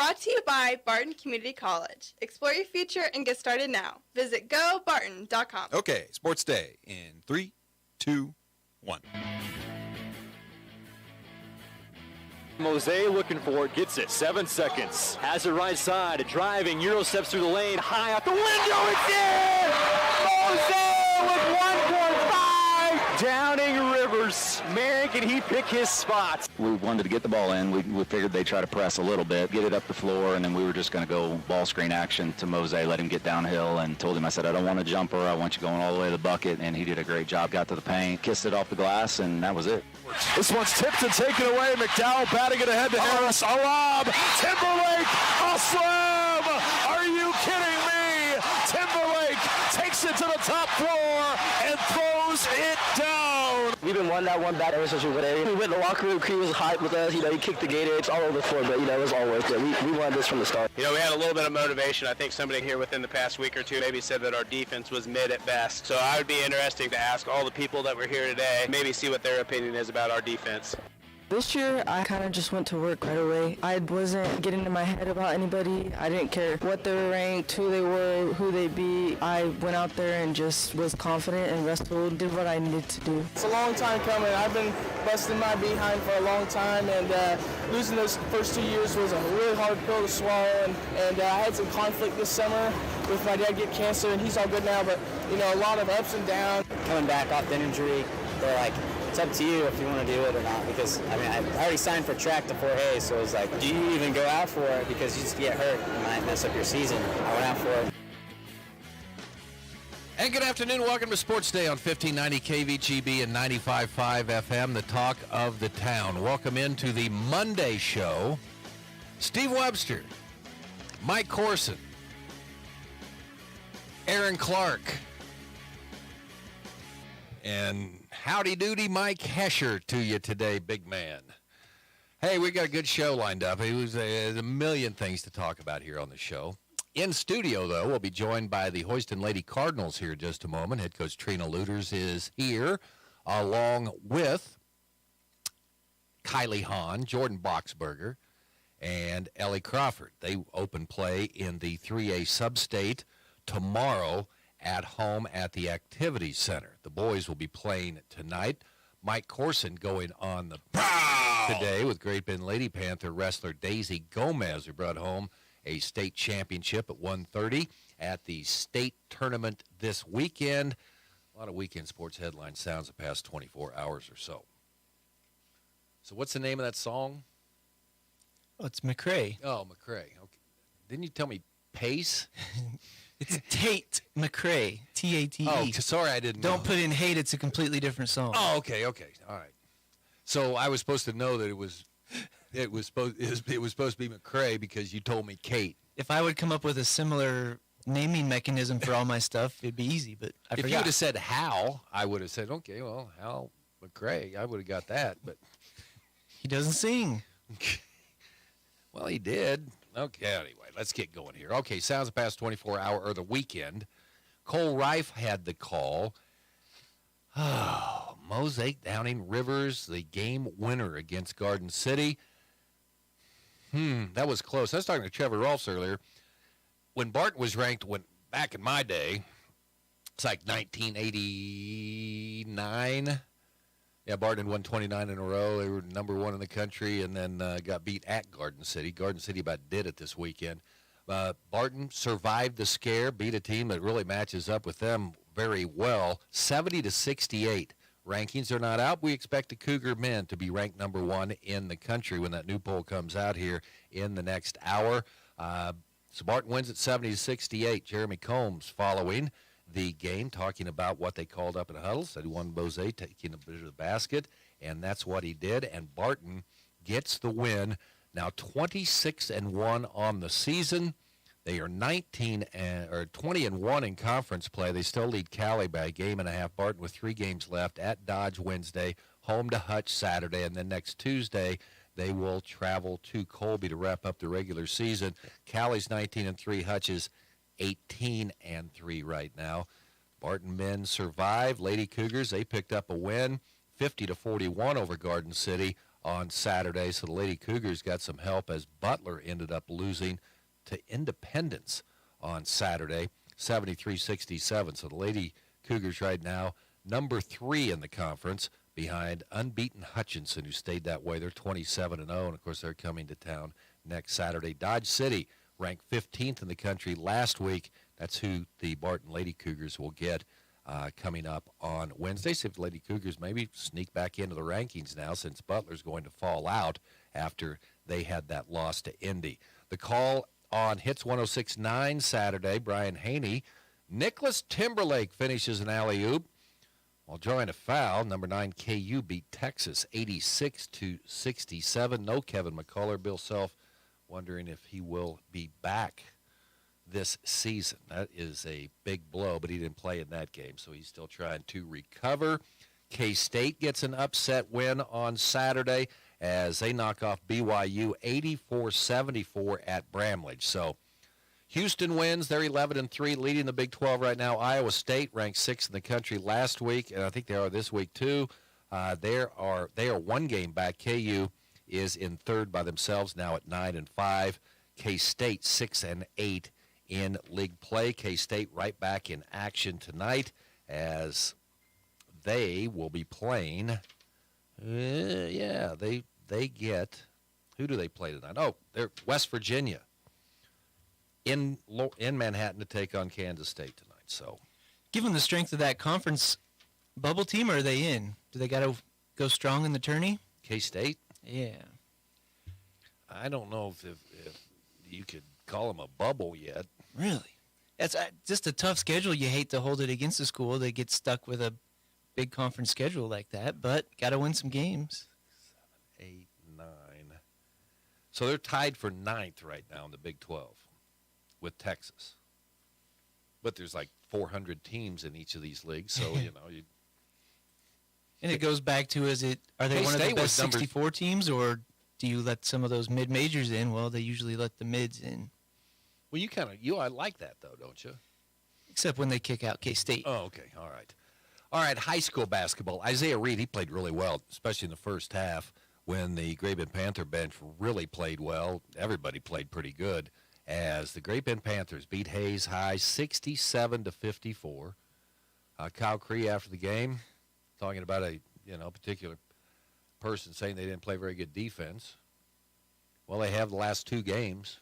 Brought to you by Barton Community College. Explore your future and get started now. Visit gobarton.com. Okay, Sports Day in 3, 2, 1. Mose looking for it, gets it, 7 seconds. Has it right side, driving, Euro steps through the lane, high out the window, it's in! Mose with 1.5! Downing Rivers, man, can he pick his spots? We wanted to get the ball in. We figured they'd try to press a little bit, get it up the floor, and then we were just going to go ball screen action to Mose, let him get downhill, and told him, I said, I don't want a jumper. I want you going all the way to the bucket, and he did a great job, got to the paint, kissed it off the glass, and that was it. This one's tipped and taken away. McDowell batting it ahead to Harris. A lob. Timberlake. A slam. Are you kidding me? Timberlake takes it to the top floor and throws it down. We've been wanting that one back ever since we went in. We went in the locker room. Cree was hyped with us. He kicked the gate in. It's all over the floor, but, it was all worth it. We wanted this from the start. We had a little bit of motivation. I think somebody here within the past week or two maybe said that our defense was mid at best. So I would be interested to ask all the people that were here today, maybe see what their opinion is about our defense. This year, I kind of just went to work right away. I wasn't getting in my head about anybody. I didn't care what they were ranked, who they were, who they beat. I went out there and just was confident and wrestled, did what I needed to do. It's a long time coming. I've been busting my behind for a long time, and losing those first 2 years was a really hard pill to swallow. And I had some conflict this summer with my dad get cancer, and he's all good now, but, a lot of ups and downs. Coming back off the injury, they're like, it's up to you if you want to do it or not, because, I already signed for track to 4A, so it was like, do you even go out for it? Because you just get hurt, you might mess up your season. I went out for it. And good afternoon. Welcome to Sports Day on 1590 KVGB and 95.5 FM, the talk of the town. Welcome into the Monday show. Steve Webster, Mike Corson, Aaron Clark, and howdy doody Mike Hesher to you today, big man. Hey, we got a good show lined up. There's a million things to talk about here on the show. In studio, though, we'll be joined by the Houston Lady Cardinals here in just a moment. Head coach Trina Luters is here, along with Kylie Hahn, Jordan Boxberger, and Ellie Crawford. They open play in the 3A Sub-State tomorrow at home at the Activities Center. The boys will be playing tonight. Mike Corson going on the today with Great Bend Lady Panther wrestler Daisy Gomez, who brought home a state championship at 1:30 at the state tournament this weekend. A lot of weekend sports headline sounds the past 24 hours or so. So what's the name of that song? Oh, it's McCrae. Oh, McCrae. Okay. Didn't you tell me Pace? It's Tate McCrae, T-A-T-E. Oh, sorry, I didn't know. Don't put in hate. It's a completely different song. Oh, okay, all right. So I was supposed to know that it was supposed to be McCrae because you told me Kate. If I would come up with a similar naming mechanism for all my stuff, it'd be easy. But I forgot. If you would have said Hal, I would have said, okay, well, Hal McCrae, I would have got that. But he doesn't sing. Well, he did. Okay, anyway, let's get going here. Okay, sounds past 24 hour or the weekend. Cole Reif had the call. Oh, Mosaic Downing Rivers, the game winner against Garden City. That was close. I was talking to Trevor Rolfs earlier. When Barton was ranked, back in my day, it's like 1989. Yeah, Barton won 29 in a row. They were number one in the country and then got beat at Garden City. Garden City about did it this weekend. Barton survived the scare, beat a team that really matches up with them very well, 70-68. Rankings are not out. We expect the Cougar men to be ranked number one in the country when that new poll comes out here in the next hour. So Barton wins at 70-68. Jeremy Combs following the game, talking about what they called up in a huddle. Said he wanted Bose taking a bit of the basket, and that's what he did. And Barton gets the win. Now 26-1 on the season. They are 20-1 in conference play. They still lead Cali by a game and a half. Barton with 3 games left at Dodge Wednesday, home to Hutch Saturday, and then next Tuesday they will travel to Colby to wrap up the regular season. Cali's 19-3. Hutch is 18-3 right now. Barton men survive. Lady Cougars, they picked up a win, 50-41 over Garden City on Saturday. So the Lady Cougars got some help as Butler ended up losing to Independence on Saturday, 73-67. So the Lady Cougars right now number 3 in the conference behind unbeaten Hutchinson, who stayed that way. They're 27-0, and of course they're coming to town next Saturday. Dodge City ranked 15th in the country last week. That's who the Barton Lady Cougars will get coming up on Wednesday. See if the Lady Cougars maybe sneak back into the rankings now, since Butler's going to fall out after they had that loss to Indy. The call on Hits 106.9 Saturday, Brian Haney. Nicholas Timberlake finishes an alley-oop while drawing a foul. Number 9 KU beat Texas 86-67. No Kevin McCullough. Bill Self wondering if he will be back this season. That is a big blow, but he didn't play in that game, so he's still trying to recover. K-State gets an upset win on Saturday as they knock off BYU 84-74 at Bramlage. So Houston wins. They're 11-3, leading the Big 12 right now. Iowa State ranked 6th in the country last week, and I think they are this week too. They are one game back. KU is in third by themselves now at 9-5. K-State 6-8 in league play. K-State right back in action tonight as they will be playing. They get, who do they play tonight? Oh, they're West Virginia in Manhattan to take on Kansas State tonight. So, given the strength of that conference, bubble team, or are they in? Do they got to go strong in the tourney? K-State? Yeah. I don't know if you could call them a bubble yet. Really? That's just a tough schedule. You hate to hold it against a school. They get stuck with a big conference schedule like that, but got to win some games. 7, 8, 9. So they're tied for 9th right now in the Big 12 with Texas. But there's like 400 teams in each of these leagues, so, you know. And it goes back to, are they one of the best 64 teams, or do you let some of those mid-majors in? Well, they usually let the mids in. Well, I like that, though, don't you? Except when they kick out K-State. Oh, okay. All right. All right, high school basketball. Isaiah Reed, he played really well, especially in the first half when the Great Bend Panther bench really played well. Everybody played pretty good as the Great Bend Panthers beat Hayes High 67-54. Kyle Cree after the game talking about a particular person saying they didn't play very good defense. Well, they have the last 2 games.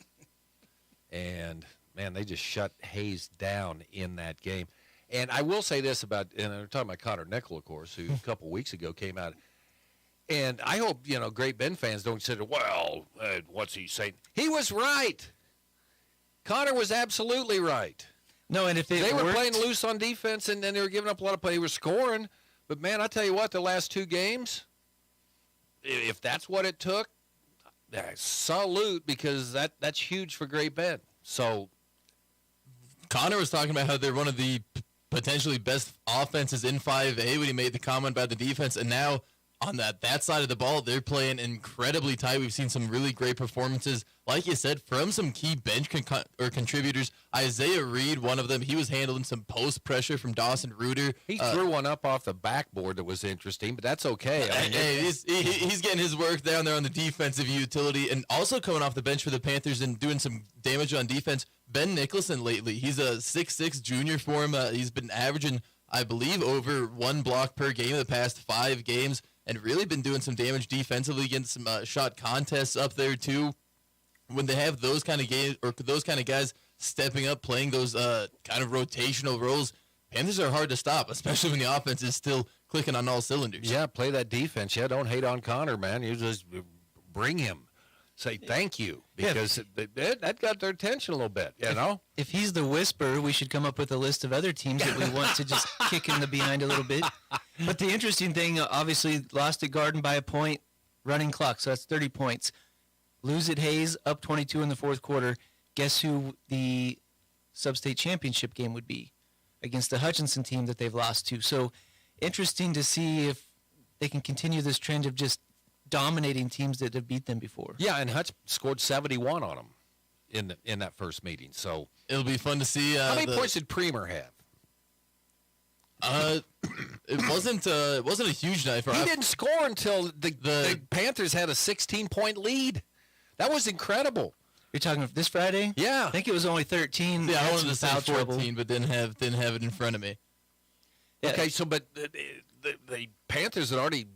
And, man, they just shut Hayes down in that game. And I will say this about, and I'm talking about Connor Nickel, of course, who a couple weeks ago came out. And I hope, Great Bend fans don't say, well, what's he saying? He was right. Connor was absolutely right. No, and if they were playing loose on defense, and then they were giving up a lot of play. They were scoring. But, man, I tell you what, the last 2 games, if that's what it took, salute, because that's huge for Great Bend. So Connor was talking about how they're one of the potentially best offenses in 5A when he made the comment about the defense, and now on that side of the ball, they're playing incredibly tight. We've seen some really great performances, like you said, from some key bench contributors. Isaiah Reed, one of them, he was handling some post pressure from Dawson Reuter. He threw one up off the backboard that was interesting, but that's okay. I mean, he's getting his work down there on the defensive utility, and also coming off the bench for the Panthers and doing some damage on defense. Ben Nicholson lately, he's a 6'6" junior for him. He's been averaging, I believe, over 1 block per game in the past 5 games, and really been doing some damage defensively against some shot contests up there too. When they have those kind of games or those kind of guys stepping up, playing those kind of rotational roles, Panthers are hard to stop, especially when the offense is still clicking on all cylinders. Yeah, play that defense. Yeah, don't hate on Connor, man. You just bring him. Say thank you, because that got their attention a little bit, If he's the whisperer, we should come up with a list of other teams that we want to just kick in the behind a little bit. But the interesting thing, obviously, lost at Garden by a point, running clock, so that's 30 points. Lose at Hayes, up 22 in the fourth quarter. Guess who the sub-state championship game would be? Against the Hutchinson team that they've lost to. So interesting to see if they can continue this trend of just dominating teams that have beat them before. Yeah, and Hutch scored 71 on them in that first meeting. So it'll be fun to see. How many points did Premer have? It wasn't a huge night for He us. didn't score until the Panthers had a 16-point lead. That was incredible. You're talking this Friday? Yeah. I think it was only 13. Yeah, I Had wanted some to say foul 14, trouble. but didn't have it in front of me. Yeah. Okay, so but the Panthers had already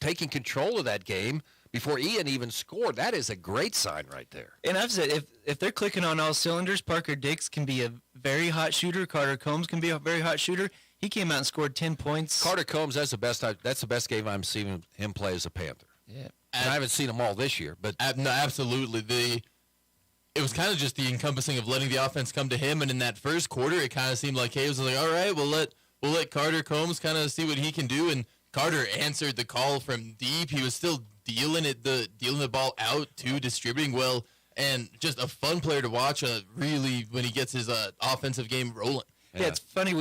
taken control of that game before Ian even scored. That is a great sign right there. And I've said if they're clicking on all cylinders, Parker Dix can be a very hot shooter. Carter Combs can be a very hot shooter. He came out and scored 10 points. Carter Combs, that's the best game I'm seeing him play as a Panther. Yeah. And I haven't seen him all this year, but No, absolutely. It was kind of just the encompassing of letting the offense come to him, and in that first quarter, it kind of seemed like Hayes was like, "All right, we'll let Carter Combs kind of see what he can do." And Carter answered the call from deep. He was still dealing the ball out too, distributing well, and just a fun player to watch. Really, when he gets his offensive game rolling. Yeah, it's funny.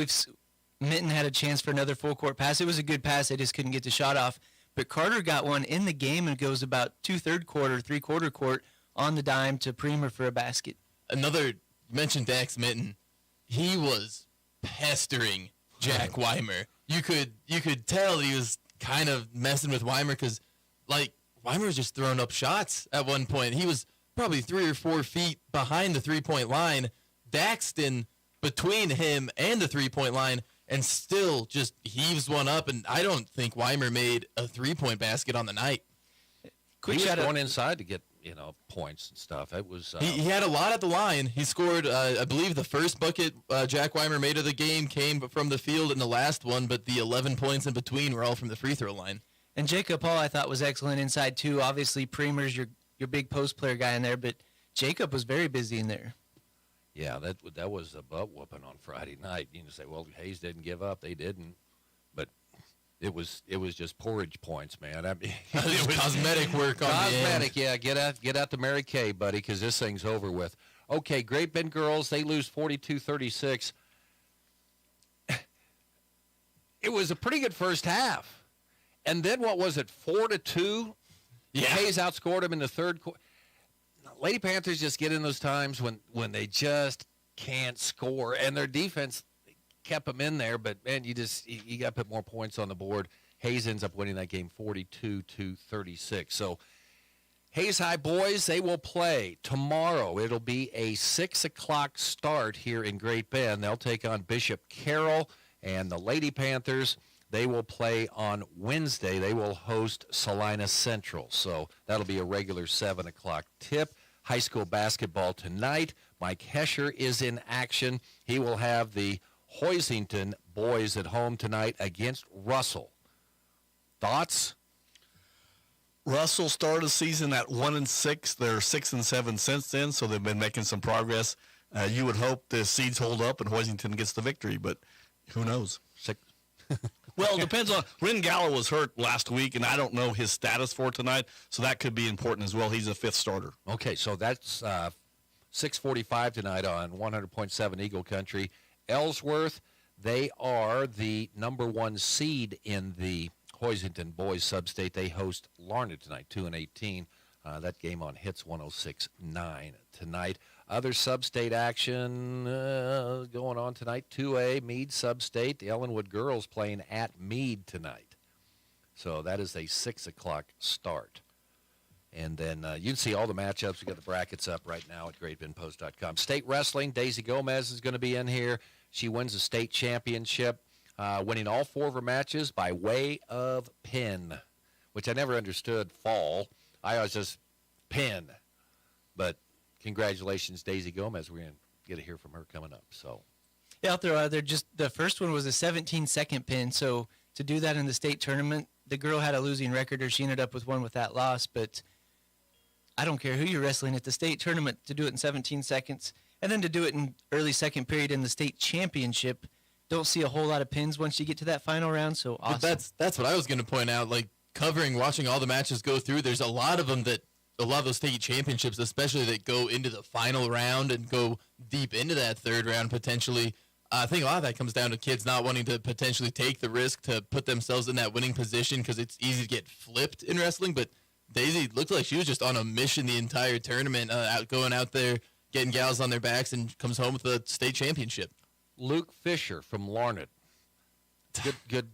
Mitten had a chance for another full court pass. It was a good pass. They just couldn't get the shot off. But Carter got one in the game and goes about 2/3 quarter, 3/4 court on the dime to Premer for a basket. You mentioned Dax Mitten. He was pestering Jack Weimer. You could tell he was kind of messing with Weimer because, like, Weimer was just throwing up shots at one point. He was probably 3 or 4 feet behind the three-point line. Daxton between him and the three-point line, and still just heaves one up. And I don't think Weimer made a three-point basket on the night. he was going inside to get points and stuff. It was He had a lot at the line. He scored, I believe, the first bucket Jack Weimer made of the game came from the field in the last one, but the 11 points in between were all from the free throw line. And Jacob Hall, I thought, was excellent inside too. Obviously, Premer's your big post player guy in there, but Jacob was very busy in there. Yeah, that was a butt whooping on Friday night. You can say, well, Hayes didn't give up. They didn't, but it was just porridge points, man. I mean, it was cosmetic work on the end. Cosmetic, yeah. Get out to Mary Kay, buddy, because this thing's over with. Okay, Great Bend girls, they lose 42-36. It was a pretty good first half, and then what was it, 4-2? Yeah. Hayes outscored them in the third quarter. Lady Panthers just get in those times when they just can't score, and their defense kept them in there. But man, you got to put more points on the board. Hayes ends up winning that game 42-36. So Hayes High boys, they will play tomorrow. It'll be a 6:00 start here in Great Bend. They'll take on Bishop Carroll, and the Lady Panthers, they will play on Wednesday. They will host Salina Central. So that'll be a regular 7:00 tip. High school basketball tonight. Mike Hesher is in action. He will have the Hoisington boys at home tonight against Russell. Thoughts? Russell started the season at 1-6. They're 6-7 since then, so they've been making some progress. You would hope the seeds hold up and Hoisington gets the victory, but who knows? Well, it depends on. Ren Gallo was hurt last week, and I don't know his status for tonight, so that could be important as well. He's a fifth starter. Okay, so that's 6:45 tonight on 100.7 Eagle Country. Ellsworth, they are the number 1 seed in the Hoisington boys sub-state. They host Larned tonight, 2-18. That game on Hits 106.9 tonight. Other sub-state action going on tonight. 2A, Meade sub-state. The Ellenwood girls playing at Meade tonight. So that is a 6:00 start. And then you can see all the matchups. We've got the brackets up right now at GreatBendPost.com. State wrestling, Daisy Gomez is going to be in here. She wins the state championship, winning all 4 of her matches by way of pin, which I never understood fall. I always just pin. But congratulations, Daisy Gomez. We're going to get to hear from her coming up. So, Yeah, I'll throw out there, just the first one was a 17-second pin. So to do that in the state tournament, the girl had a losing record, or she ended up with one with that loss. But I don't care who you're wrestling at the state tournament, to do it in 17 seconds. And then to do it in early second period in the state championship, don't see a whole lot of pins once you get to that final round. So awesome. But that's what I was going to point out. Like, watching all the matches go through, there's a lot of them that, a lot of those state championships, especially that go into the final round and go deep into that third round potentially. I think a lot of that comes down to kids not wanting to potentially take the risk to put themselves in that winning position because it's easy to get flipped in wrestling. But Daisy looked like she was just on a mission the entire tournament, going out there, getting gals on their backs, and comes home with the state championship. Luke Fisher from Larned, Good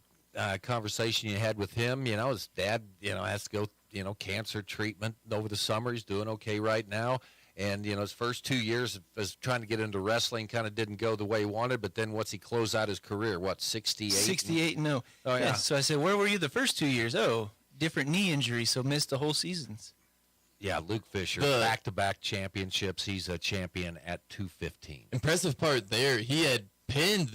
conversation you had with him. You know, his dad, has to go, cancer treatment over the summer. He's doing okay right now. And, his first 2 years of trying to get into wrestling kind of didn't go the way he wanted. But then what's he close out his career? 68? 68 and 0. Oh, yeah. So I said, where were you the first 2 years? Oh, different knee injury, so missed the whole seasons. Yeah, Luke Fisher, back-to-back championships. He's a champion at 215. Impressive part there, he had pinned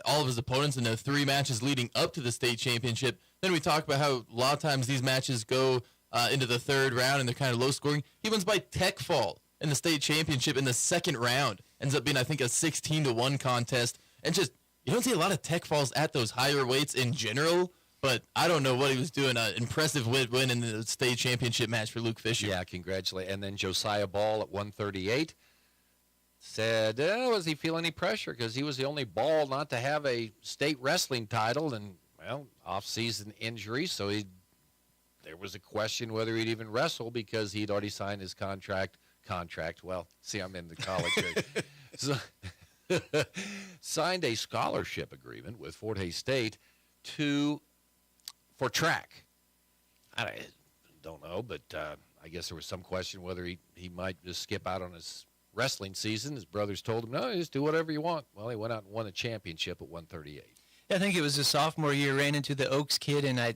all of his opponents in the 3 matches leading up to the state championship. Then we talked about how a lot of times these matches go into the 3rd round and they're kind of low scoring. He wins by tech fall in the state championship in the 2nd round. Ends up being, I think, a 16-1 contest. And just, you don't see a lot of tech falls at those higher weights in general, but I don't know what he was doing. An impressive win in the state championship match for Luke Fisher. Yeah, congratulations. And then Josiah Ball at 138 said, was he feeling any pressure? Because he was the only Ball not to have a state wrestling title and, off-season injury. So there was a question whether he'd even wrestle because he'd already signed his contract. Well, see, I'm in the college age. So, signed a scholarship agreement with Fort Hays State for track. I don't know, but I guess there was some question whether he might just skip out on his wrestling season. His brothers told him, no, just do whatever you want. Well, he went out and won a championship at 138. I think it was his sophomore year, ran into the Oaks kid, and I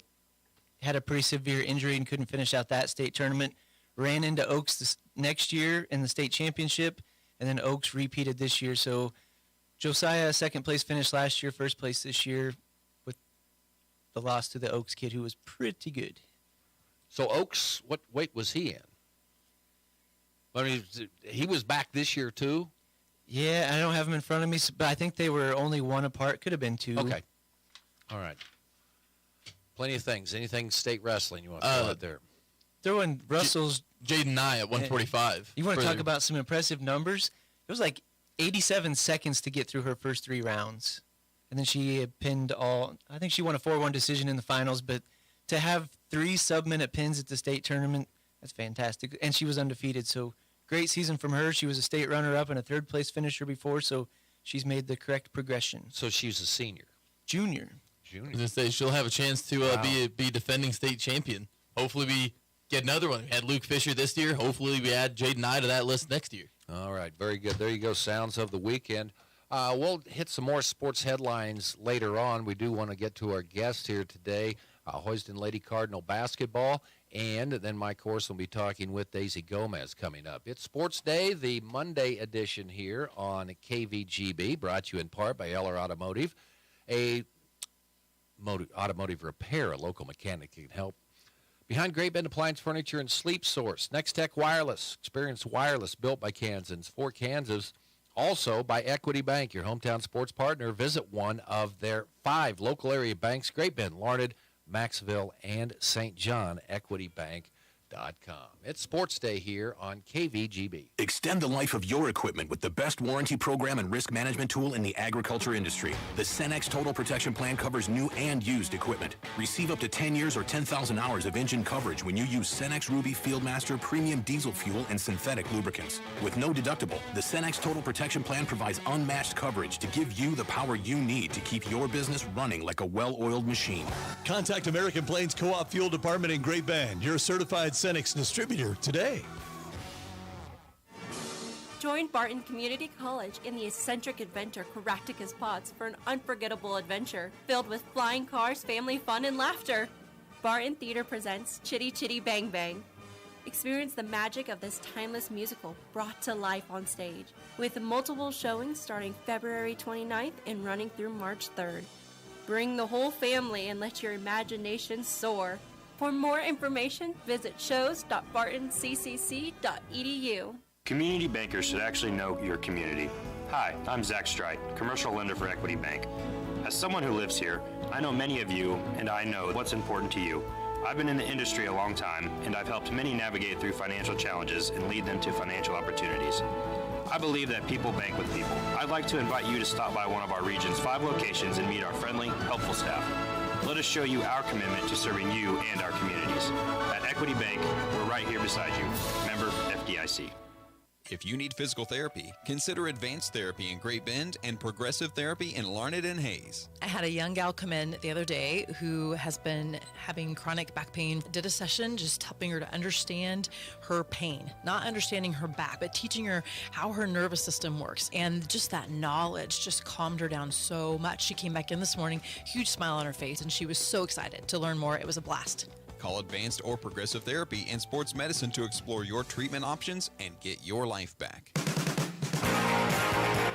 had a pretty severe injury and couldn't finish out that state tournament. Ran into Oaks this next year in the state championship, and then Oaks repeated this year. So Josiah, second place finish last year, first place this year with the loss to the Oaks kid, who was pretty good. So Oaks, what weight was he in? I mean, he was back this year too? Yeah, I don't have him in front of me, but I think they were only 1 apart. Could have been 2. Okay. All right. Plenty of things. Anything state wrestling you want to throw out there? Throwing Russell's Jaden Nye at 145. You want to talk about some impressive numbers? It was like 87 seconds to get through her first 3 rounds. And then she pinned all. I think she won a 4-1 decision in the finals, but to have 3 sub-minute pins at the state tournament, that's fantastic. And she was undefeated, so great season from her. She was a state runner-up and a 3rd-place finisher before, so she's made the correct progression. So she's a senior. Junior. I was going to say, she'll have a chance to be defending state champion. Hopefully we get another one. We had Luke Fisher this year. Hopefully we add Jaden Nye to that list next year. All right, very good. There you go, sounds of the weekend. We'll hit some more sports headlines later on. We do want to get to our guest here today, Hoiston Lady Cardinal basketball, and then Mike Corson will be talking with Daisy Gomez coming up. It's Sports Day, the Monday edition here on KVGB, brought to you in part by Eller Automotive, a automotive repair, a local mechanic can help. Behind Great Bend Appliance Furniture and Sleep Source, Next Tech Wireless, experience wireless built by Kansans for Kansas. Also by Equity Bank, your hometown sports partner. Visit one of their 5 local area banks, Great Bend, Larned, Maxville, and St. John, equitybank.com. It's Sports Day here on KVGB. Extend the life of your equipment with the best warranty program and risk management tool in the agriculture industry. The Cenex Total Protection Plan covers new and used equipment. Receive up to 10 years or 10,000 hours of engine coverage when you use Cenex Ruby Fieldmaster premium diesel fuel and synthetic lubricants. With no deductible, the Cenex Total Protection Plan provides unmatched coverage to give you the power you need to keep your business running like a well-oiled machine. Contact American Plains Co-op Fuel Department in Great Bend, your certified Cenex distributor today. Join Barton Community College in the eccentric adventure Caractacus Pots for an unforgettable adventure filled with flying cars, family fun, and laughter. Barton Theater presents Chitty Chitty Bang Bang. Experience the magic of this timeless musical brought to life on stage, with multiple showings starting February 29th and running through March 3rd. Bring the whole family and let your imagination soar. For more information, visit shows.bartonccc.edu. Community bankers should actually know your community. Hi, I'm Zach Strite, commercial lender for Equity Bank. As someone who lives here, I know many of you, and I know what's important to you. I've been in the industry a long time, and I've helped many navigate through financial challenges and lead them to financial opportunities. I believe that people bank with people. I'd like to invite you to stop by one of our region's 5 locations and meet our friendly, helpful staff. Let us show you our commitment to serving you and our communities. At Equity Bank, we're right here beside you. Member FDIC. If you need physical therapy, consider Advanced Therapy in Great Bend and Progressive Therapy in Larned and Hayes. I had a young gal come in the other day who has been having chronic back pain. Did a session just helping her to understand her pain, not understanding her back, but teaching her how her nervous system works. And just that knowledge just calmed her down so much. She came back in this morning, huge smile on her face, and she was so excited to learn more. It was a blast. Call Advanced or Progressive Therapy and Sports Medicine to explore your treatment options and get your life back.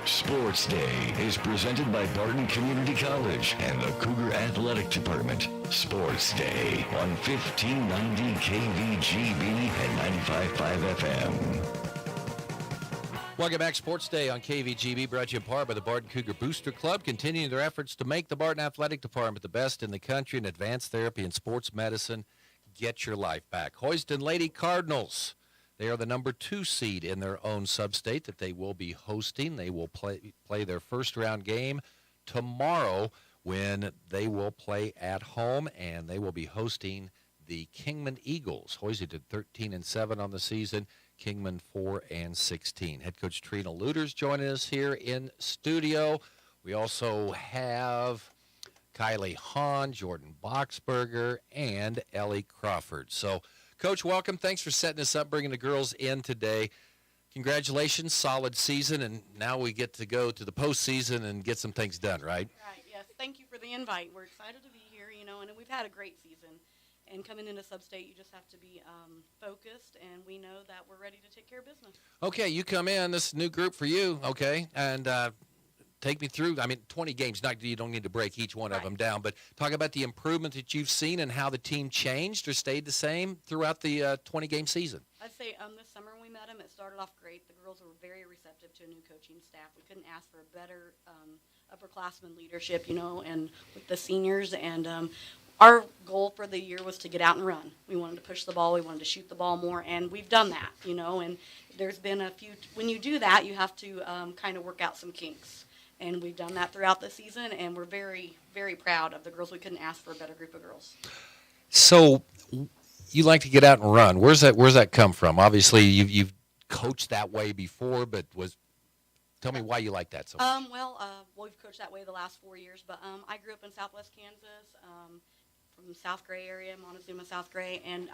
Sports Day is presented by Barton Community College and the Cougar Athletic Department. Sports Day on 1590 KVGB and 95.5 FM. Welcome back. Sports Day on KVGB, brought to you in part by the Barton Cougar Booster Club, continuing their efforts to make the Barton Athletic Department the best in the country in advanced therapy and sports medicine. Get your life back. Hoiston Lady Cardinals. They are the number 2 seed in their own sub-state that they will be hosting. They will play their first-round game tomorrow when they will play at home, and they will be hosting the Kingman Eagles. Hoiston 13-7 on the season. Kingman 4-16. Head coach Trina Luters joining us here in studio. We also have Kylie Hahn, Jordan Boxberger, and Ellie Crawford. So, Coach, welcome. Thanks for setting us up, bringing the girls in today. Congratulations, solid season, and now we get to go to the postseason and get some things done, right? Right, yes. Thank you for the invite. We're excited to be here, and we've had a great season. And coming into sub-state, you just have to be focused, and we know that we're ready to take care of business. Okay, you come in, this new group for you, okay, and take me through, 20 games, you don't need to break each one of them down, but talk about the improvement that you've seen and how the team changed or stayed the same throughout the 20-game season. I'd say this summer when we met them, it started off great. The girls were very receptive to a new coaching staff. We couldn't ask for a better upperclassman leadership, and with the seniors, and our goal for the year was to get out and run. We wanted to push the ball. We wanted to shoot the ball more, and we've done that, and there's been a few – when you do that, you have to kind of work out some kinks, and we've done that throughout the season, and we're very, very proud of the girls. We couldn't ask for a better group of girls. So you like to get out and run. Where's that come from? Obviously, you've coached that way before, but tell me why you like that so much. We've coached that way the last 4 years, but I grew up in Southwest Kansas, from South Gray area, Montezuma, South Gray, and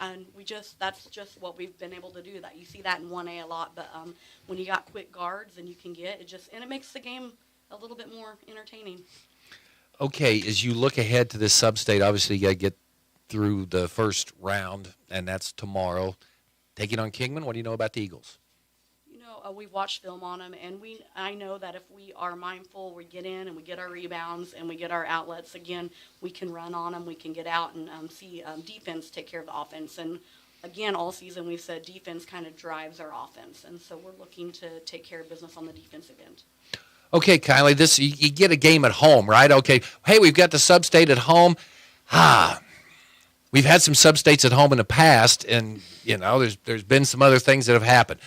that's just what we've been able to do. That you see that in 1A a lot, but when you got quick guards and you can get it makes the game a little bit more entertaining. Okay, as you look ahead to this sub-state, obviously you got to get through the first round, and that's tomorrow. Taking on Kingman, what do you know about the Eagles? We've watched film on them, and I know that if we are mindful, we get in and we get our rebounds and we get our outlets, again, we can run on them, we can get out and see defense take care of the offense. And, again, all season we've said defense kind of drives our offense, and so we're looking to take care of business on the defensive end. Okay, Kylie, you get a game at home, right? Okay, hey, we've got the sub-state at home. We've had some sub-states at home in the past, and, there's been some other things that have happened.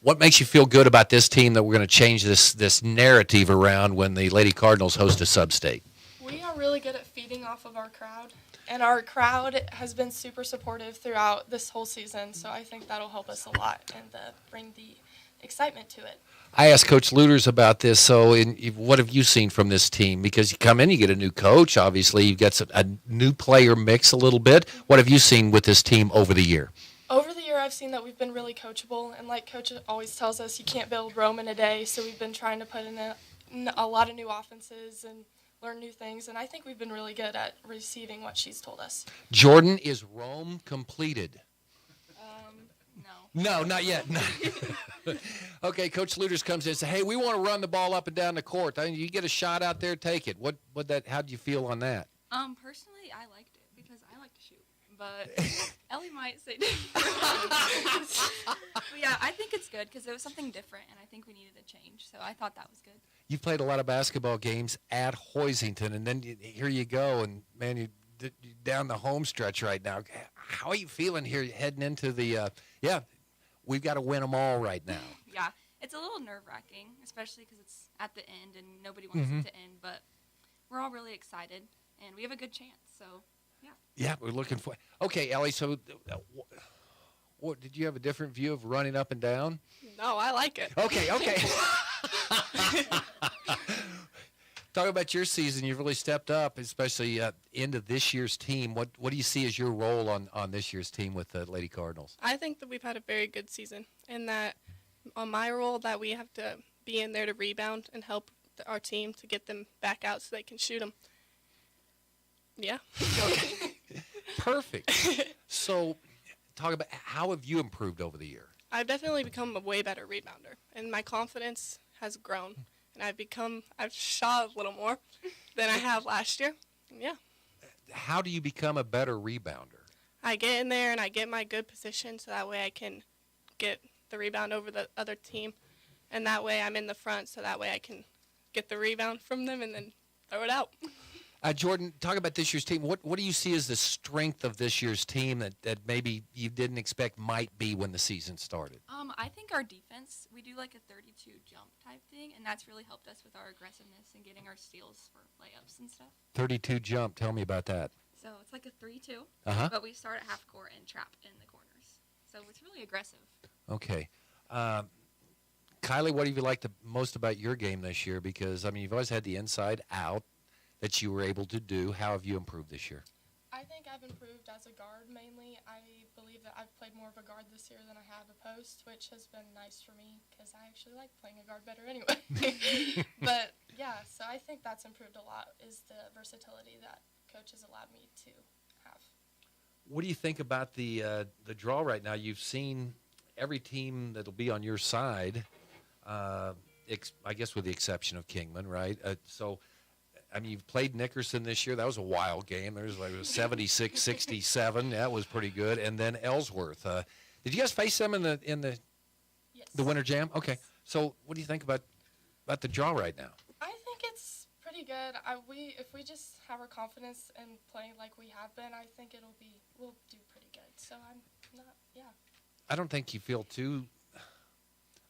What makes you feel good about this team that we're going to change this narrative around when the Lady Cardinals host a sub-state? We are really good at feeding off of our crowd, and our crowd has been super supportive throughout this whole season, so I think that'll help us a lot and bring the excitement to it. I asked Coach Luters about this, so what have you seen from this team? Because you come in, you get a new coach, obviously, you get a new player mix a little bit. What have you seen with this team over the year? Over the year, I've seen that we've been really coachable, and like Coach always tells us, you can't build Rome in a day, so we've been trying to put in a lot of new offenses and learn new things, and I think we've been really good at receiving what she's told us. Jordan, is Rome completed? No. No, not yet. No. Okay, Coach Luters comes in and says, hey, we want to run the ball up and down the court. You get a shot out there, take it. How do you feel on that? Personally, I liked it because I like to shoot. But Ellie might say different. But yeah, I think it's good because it was something different, and I think we needed a change. So I thought that was good. You've played a lot of basketball games at Hoisington, and then here you go, and, man, you're down the home stretch right now. How are you feeling here heading into the we've got to win them all right now? Yeah, it's a little nerve-wracking, especially because it's at the end, and nobody wants it to end. But we're all really excited, and we have a good chance. So, yeah. Yeah, we're looking for. Okay, Ellie. So, What, did you have a different view of running up and down? No, I like it. Okay. Talk about your season. You've really stepped up, especially into this year's team. What do you see as your role on this year's team with the Lady Cardinals? I think that we've had a very good season, and that on my role that we have to be in there to rebound and help our team to get them back out so they can shoot them. Yeah. Perfect. So, talk about how have you improved over the year? I've definitely become a way better rebounder, and my confidence has grown, and I've shot a little more than I have last year. Yeah. How do you become a better rebounder? I get in there and I get my good position so that way I can get the rebound over the other team, and that way I'm in the front so that way I can get the rebound from them and then throw it out. Jordan, talk about this year's team. What do you see as the strength of this year's team that maybe you didn't expect might be when the season started? I think our defense, we do like a 32 jump type thing, and that's really helped us with our aggressiveness and getting our steals for layups and stuff. 32 jump. Tell me about that. So it's like a 3-2, but we start at half court and trap in the corners. So it's really aggressive. Okay. Kylie, what have you liked the most about your game this year? Because, I mean, you've always had the inside out that you were able to do. How have you improved this year? I think I've improved as a guard mainly. I believe that I've played more of a guard this year than I have a post, which has been nice for me because I actually like playing a guard better anyway. But, yeah, so I think that's improved a lot is the versatility that coach has allowed me to have. What do you think about the draw right now? You've seen every team that'll be on your side, I guess with the exception of Kingman, right? I mean, you've played Nickerson this year. That was a wild game. There was like 76-67. That was pretty good. And then Ellsworth. Did you guys face them in the Yes. the Winter Jam? Okay. So what do you think about the draw right now? I think it's pretty good. If we just have our confidence and play like we have been, I think we'll do pretty good. So I don't think you feel too.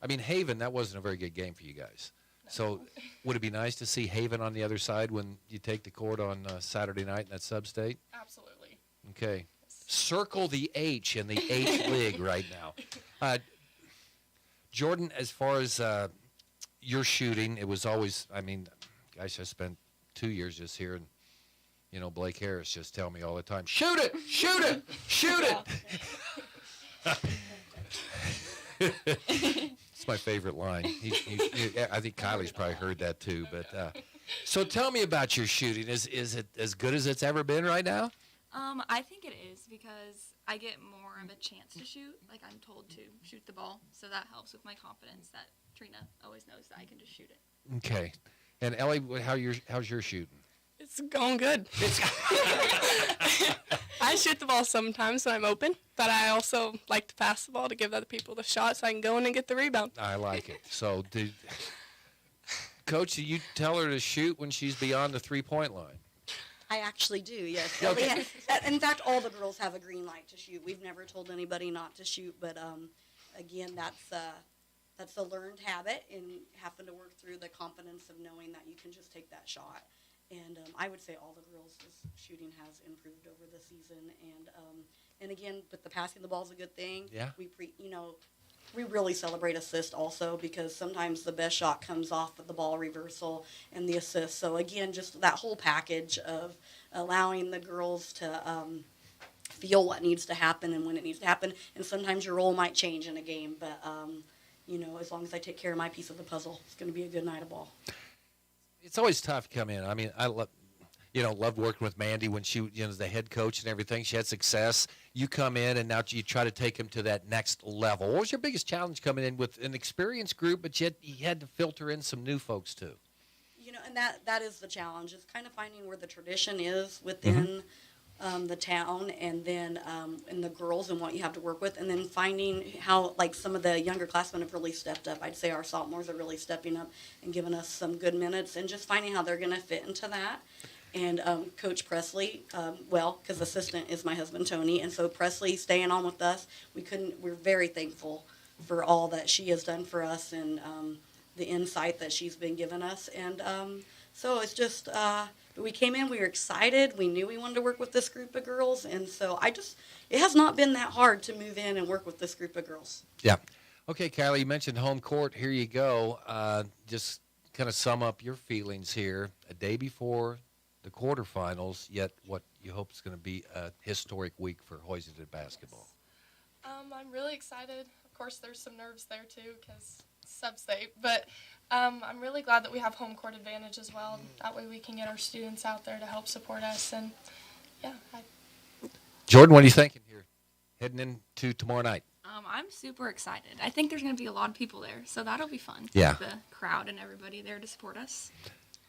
I mean, Haven, that wasn't a very good game for you guys. No. So would it be nice to see Haven on the other side when you take the court on Saturday night in that sub-state? Absolutely. Okay. Circle the H in the H League right now. Jordan, as far as your shooting, it was always, I mean, gosh, I spent 2 years just here, and, Blake Harris just tell me all the time, shoot it, shoot it, shoot it. It's my favorite line. I think Kylie's probably heard that too. But so tell me about your shooting. Is it as good as it's ever been right now? I think it is because I get more of a chance to shoot. Like I'm told to shoot the ball, so that helps with my confidence that Trina always knows that I can just shoot it. Okay. And Ellie, how's your shooting? It's going good. I shoot the ball sometimes when I'm open, but I also like to pass the ball to give other people the shot so I can go in and get the rebound. I like it. So, Coach, do you tell her to shoot when she's beyond the three-point line? I actually do, yes. Okay. In fact, all the girls have a green light to shoot. We've never told anybody not to shoot, but again, that's a learned habit and having to work through the confidence of knowing that you can just take that shot. And I would say all the girls' shooting has improved over the season. And again, but the passing the ball is a good thing. Yeah. We really celebrate assist also because sometimes the best shot comes off of the ball reversal and the assist. So again, just that whole package of allowing the girls to feel what needs to happen and when it needs to happen. And sometimes your role might change in a game, but as long as I take care of my piece of the puzzle, it's going to be a good night of ball. It's always tough to come in. I mean, I loved working with Mandy when she, was the head coach and everything. She had success. You come in and now you try to take them to that next level. What was your biggest challenge coming in with an experienced group, but yet you had to filter in some new folks too? And that is the challenge. Is kind of finding where the tradition is within the town, and then and the girls and what you have to work with, and then finding how some of the younger classmen have really stepped up. I'd say our sophomores are really stepping up and giving us some good minutes, and just finding how they're going to fit into that. And Coach Presley, because assistant is my husband Tony, and so Presley staying on with us, we're very thankful for all that she has done for us and the insight that she's been giving us, and So it's just, we came in, we were excited. We knew we wanted to work with this group of girls. And so it has not been that hard to move in and work with this group of girls. Yeah. Okay, Kylie, you mentioned home court. Here you go. Just kind of sum up your feelings here. A day before the quarterfinals, yet what you hope is going to be a historic week for Hoisington basketball. I'm really excited. Of course, there's some nerves there, too, because sub-state. But I'm really glad that we have home court advantage as well. That way we can get our students out there to help support us. And, yeah. Jordan, what are you thinking here heading into tomorrow night? I'm super excited. I think there's going to be a lot of people there, so that'll be fun. Yeah. The crowd and everybody there to support us.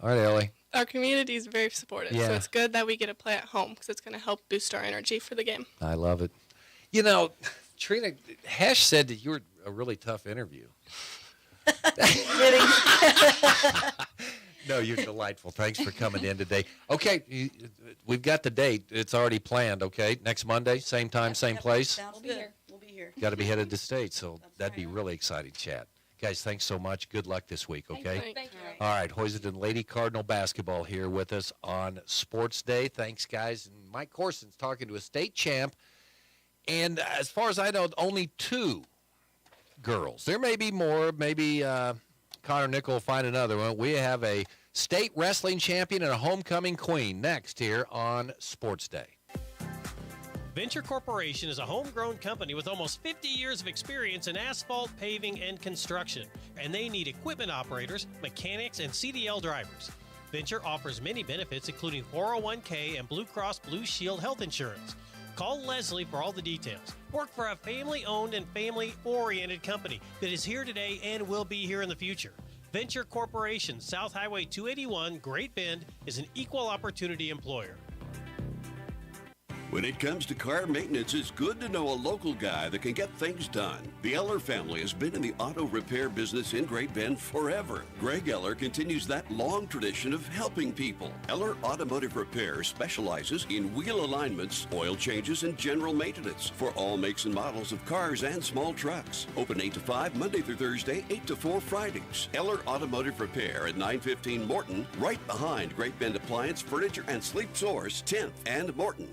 All right, Ellie. Our community is very supportive, Yeah. so it's good that we get to play at home because it's going to help boost our energy for the game. I love it. You know, Trina, Hash said that you were a really tough interview. Kidding. No, you're delightful. Thanks for coming in today. Okay, we've got the date. It's already planned, okay? Next Monday, same time, same place? We'll be here. We'll be here. Got to be headed to state, so that'd be really exciting, chat. Guys, thanks so much. Good luck this week, okay? Thank you. All right, Hoisington Lady Cardinal basketball here with us on Sports Day. Thanks, guys. And Mike Corson's talking to a state champ. And as far as I know, only 2 girls. There may be more. Maybe Connor Nickel will find another one. We have a state wrestling champion and a homecoming queen next here on Sports Day. Venture Corporation is a homegrown company with almost 50 years of experience in asphalt, paving, and construction, and they need equipment operators, mechanics, and CDL drivers. Venture offers many benefits, including 401k and Blue Cross Blue Shield health insurance. Call Leslie for all the details. Work for a family-owned and family-oriented company that is here today and will be here in the future. Venture Corporation, South Highway 281, Great Bend, is an equal opportunity employer. When it comes to car maintenance, it's good to know a local guy that can get things done. The Eller family has been in the auto repair business in Great Bend forever. Greg Eller continues that long tradition of helping people. Eller Automotive Repair specializes in wheel alignments, oil changes, and general maintenance for all makes and models of cars and small trucks. Open 8 to 5 Monday through Thursday, 8 to 4 Fridays. Eller Automotive Repair at 915 Morton, right behind Great Bend Appliance, Furniture, and Sleep Source, 10th and Morton.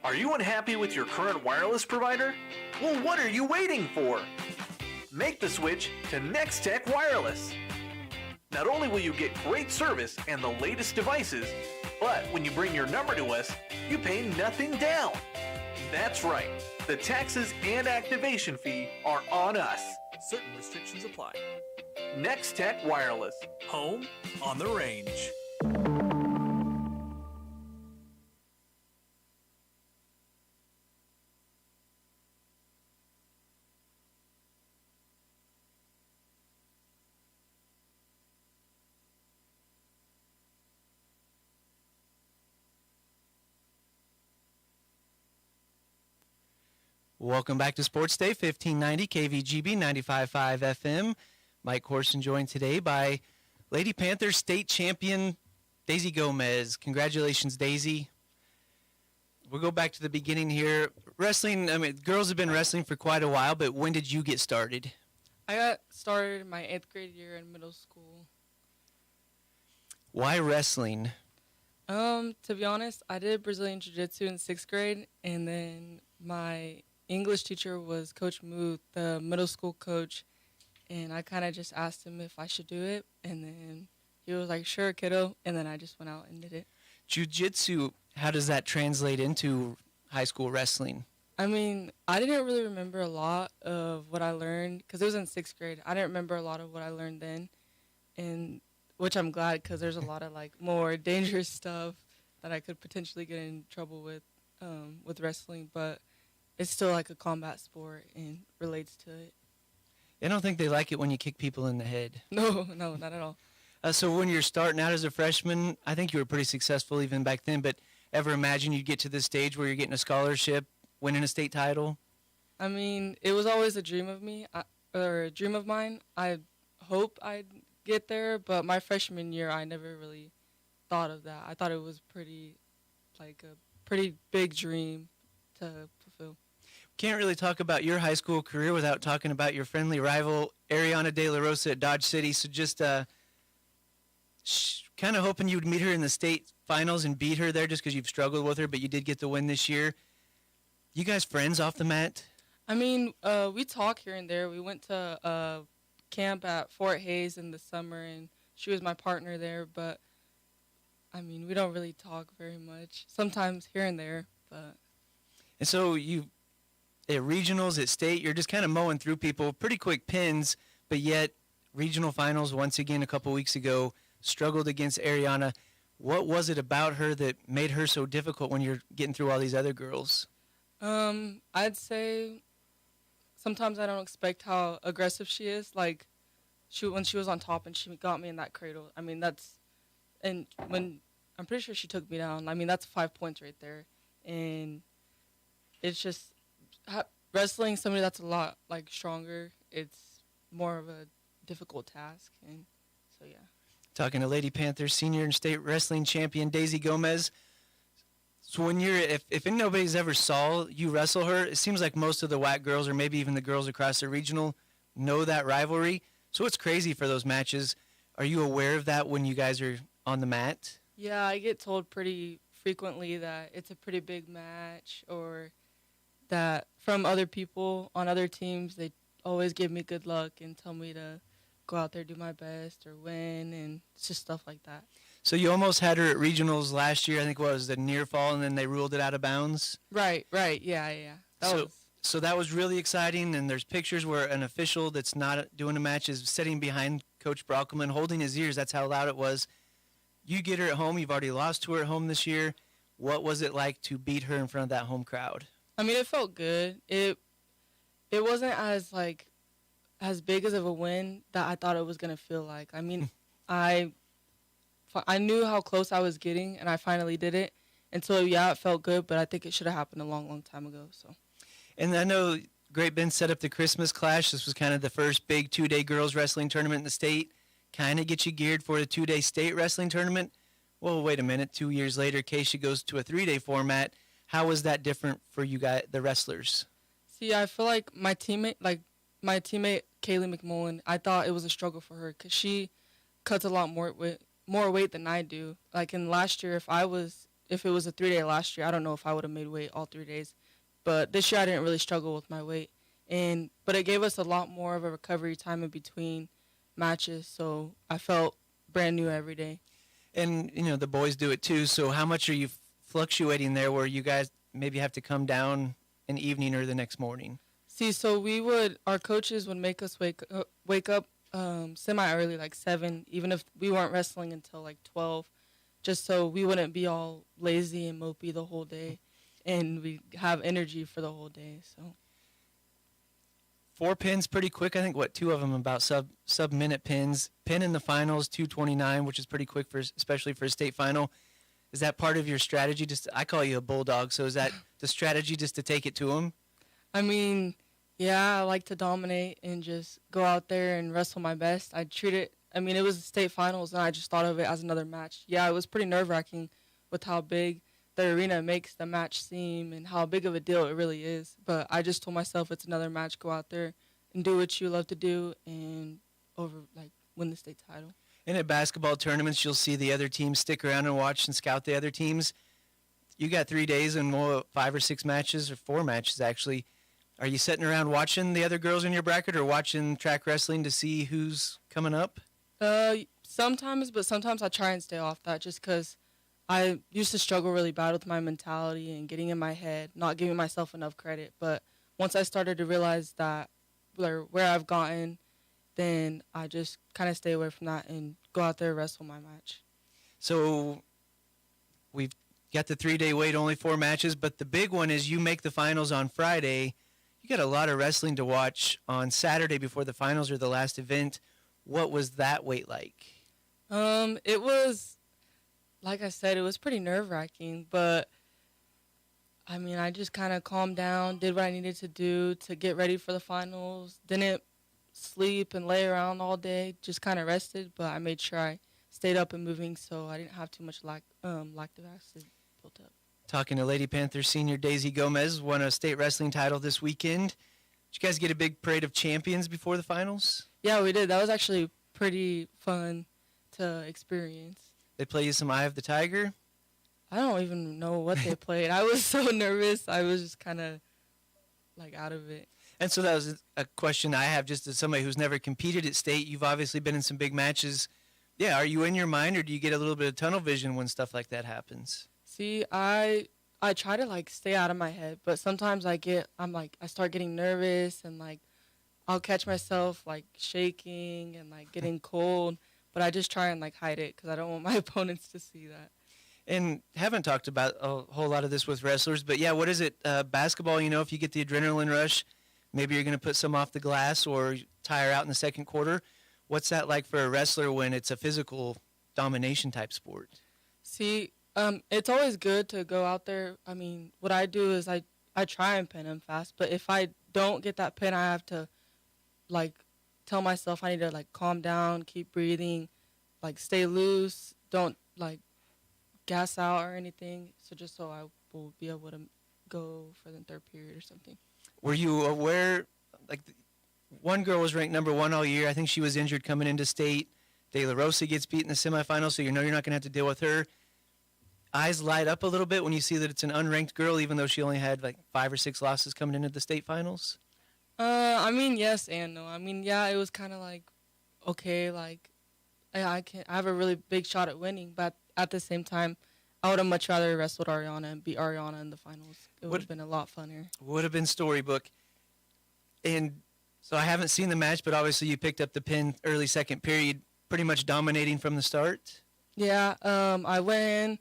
Are you unhappy with your current wireless provider? Well, what are you waiting for? Make the switch to Nextech Wireless. Not only will you get great service and the latest devices, but when you bring your number to us, you pay nothing down. That's right. The taxes and activation fee are on us. Certain restrictions apply. Nextech Wireless. Home on the range. Welcome back to Sports Day, 1590 KVGB 95.5 FM. Mike Corson joined today by Lady Panthers state champion Daisy Gomez. Congratulations, Daisy. We'll go back to the beginning here. Wrestling, I mean, girls have been wrestling for quite a while, but when did you get started? I got started in my 8th grade year in middle school. Why wrestling? To be honest, I did Brazilian Jiu-Jitsu in 6th grade, and then my English teacher was Coach Muth, the middle school coach, and I kind of just asked him if I should do it, and then he was like, sure, kiddo, and then I just went out and did it. Jiu-Jitsu, how does that translate into high school wrestling? I mean, I didn't really remember a lot of what I learned, because it was in 6th grade. I didn't remember a lot of what I learned then, and which I'm glad, because there's a lot of, like, more dangerous stuff that I could potentially get in trouble with wrestling, but it's still like a combat sport and relates to it. I don't think they like it when you kick people in the head. No, not at all. So when you're starting out as a freshman, I think you were pretty successful even back then, but ever imagine you'd get to this stage where you're getting a scholarship, winning a state title? I mean, it was always a dream of mine. I hope I'd get there, but my freshman year, I never really thought of that. I thought it was pretty big dream to fulfill. Can't really talk about your high school career without talking about your friendly rival, Ariana De La Rosa at Dodge City. So just kind of hoping you would meet her in the state finals and beat her there just because you've struggled with her, but you did get the win this year. You guys friends off the mat? I mean, we talk here and there. We went to camp at Fort Hayes in the summer, and she was my partner there, but I mean, we don't really talk very much. Sometimes here and there, but. And so you, at regionals, at state, you're just kind of mowing through people, pretty quick pins, but yet regional finals once again a couple weeks ago, struggled against Ariana. What was it about her that made her so difficult when you're getting through all these other girls? I'd say sometimes I don't expect how aggressive she is. Like, when she was on top and she got me in that cradle, I mean, and when I'm pretty sure she took me down, I mean, that's 5 points right there. And it's just wrestling somebody that's a lot, like, stronger, it's more of a difficult task. And so, yeah. Talking to Lady Panthers senior and state wrestling champion Daisy Gomez. So when you're, if nobody's ever saw you wrestle her, it seems like most of the WAC girls, or maybe even the girls across the regional, know that rivalry. So it's crazy for those matches. Are you aware of that when you guys are on the mat? Yeah, I get told pretty frequently that it's a pretty big match, or that from other people on other teams, they always give me good luck and tell me to go out there, do my best, or win, and it's just stuff like that. So you almost had her at regionals last year. I think what was the near fall, and then they ruled it out of bounds. Right, yeah. So that was really exciting, and there's pictures where an official that's not doing a match is sitting behind Coach Brockelman, holding his ears. That's how loud it was. You get her at home. You've already lost to her at home this year. What was it like to beat her in front of that home crowd? I mean, it felt good. It wasn't as big as of a win that I thought it was gonna feel like. I mean, I knew how close I was getting, and I finally did it. And so, yeah, it felt good, but I think it should have happened a long, long time ago. So. And I know Great Bend set up the Christmas Clash. This was kind of the first big 2-day girls wrestling tournament in the state. Kind of get you geared for the 2-day state wrestling tournament. Well, wait a minute. 2 years later, Keisha goes to a 3-day format. How was that different for you guys, the wrestlers? See, I feel like my teammate Kaylee McMullen, I thought it was a struggle for her because she cuts a lot more weight than I do. Like in last year, if it was a 3-day last year, I don't know if I would have made weight all 3 days. But this year I didn't really struggle with my weight. But it gave us a lot more of a recovery time in between matches, so I felt brand new every day. And, the boys do it too, so how much are you fluctuating there where you guys maybe have to come down an evening or the next morning? See, so our coaches would make us wake up semi-early, like 7, even if we weren't wrestling until like 12, just so we wouldn't be all lazy and mopey the whole day. And we have energy for the whole day. So 4 pins pretty quick. I think 2 of them about sub-minute pins. Pin in the finals 2:29, which is pretty quick especially for a state final. Is that part of your strategy? I call you a bulldog, so is that the strategy just to take it to them? I mean, yeah, I like to dominate and just go out there and wrestle my best. It was state finals, and I just thought of it as another match. Yeah, it was pretty nerve-wracking with how big the arena makes the match seem and how big of a deal it really is. But I just told myself it's another match. Go out there and do what you love to do and win the state title. And at basketball tournaments, you'll see the other teams stick around and watch and scout the other teams. You got 3 days and 5 or 6 matches, or 4 matches actually. Are you sitting around watching the other girls in your bracket or watching track wrestling to see who's coming up? Sometimes, but sometimes I try and stay off that just because I used to struggle really bad with my mentality and getting in my head, not giving myself enough credit. But once I started to realize that where I've gotten, then I just kind of stay away from that and go out there and wrestle my match. So we've got the 3-day wait, only 4 matches, but the big one is you make the finals on Friday. You got a lot of wrestling to watch on Saturday before the finals or the last event. What was that wait like? It was... Like I said, it was pretty nerve-wracking, but, I mean, I just kind of calmed down, did what I needed to do to get ready for the finals, didn't sleep and lay around all day, just kind of rested, but I made sure I stayed up and moving so I didn't have too much lactic acid built up. Talking to Lady Panthers senior Daisy Gomez, won a state wrestling title this weekend. Did you guys get a big parade of champions before the finals? Yeah, we did. That was actually pretty fun. to experience. They play you some Eye of the Tiger? I don't even know what they played. I was so nervous. I was just kind of like out of it. And so that was a question I have just as somebody who's never competed at state. You've obviously been in some big matches. Yeah, are you in your mind, or do you get a little bit of tunnel vision when stuff like that happens? See, I try to like stay out of my head, but sometimes I start getting nervous and like I'll catch myself like shaking and like getting cold, but I just try and like hide it because I don't want my opponents to see that. And haven't talked about a whole lot of this with wrestlers, but yeah, what is it? Basketball, if you get the adrenaline rush, maybe you're going to put some off the glass or tire out in the second quarter. What's that like for a wrestler when it's a physical domination type sport? See, it's always good to go out there. I mean, what I do is I try and pin him fast, but if I don't get that pin, I have to like tell myself I need to like calm down, keep breathing, like stay loose, don't like gas out or anything. So I will be able to go for the third period or something. Were you aware, like, one girl was ranked number 1 all year. I think she was injured coming into state. De La Rosa gets beat in the semifinals, so you're not going to have to deal with her. Eyes light up a little bit when you see that it's an unranked girl, even though she only had like 5 or 6 losses coming into the state finals? I mean, yes and no. I mean, yeah, it was kind of like, okay, like, I have a really big shot at winning, but at the same time, I would have much rather wrestled Ariana and beat Ariana in the finals. It would have been a lot funner. Would have been storybook. And so I haven't seen the match, but obviously you picked up the pin early second period, pretty much dominating from the start. Yeah, I went in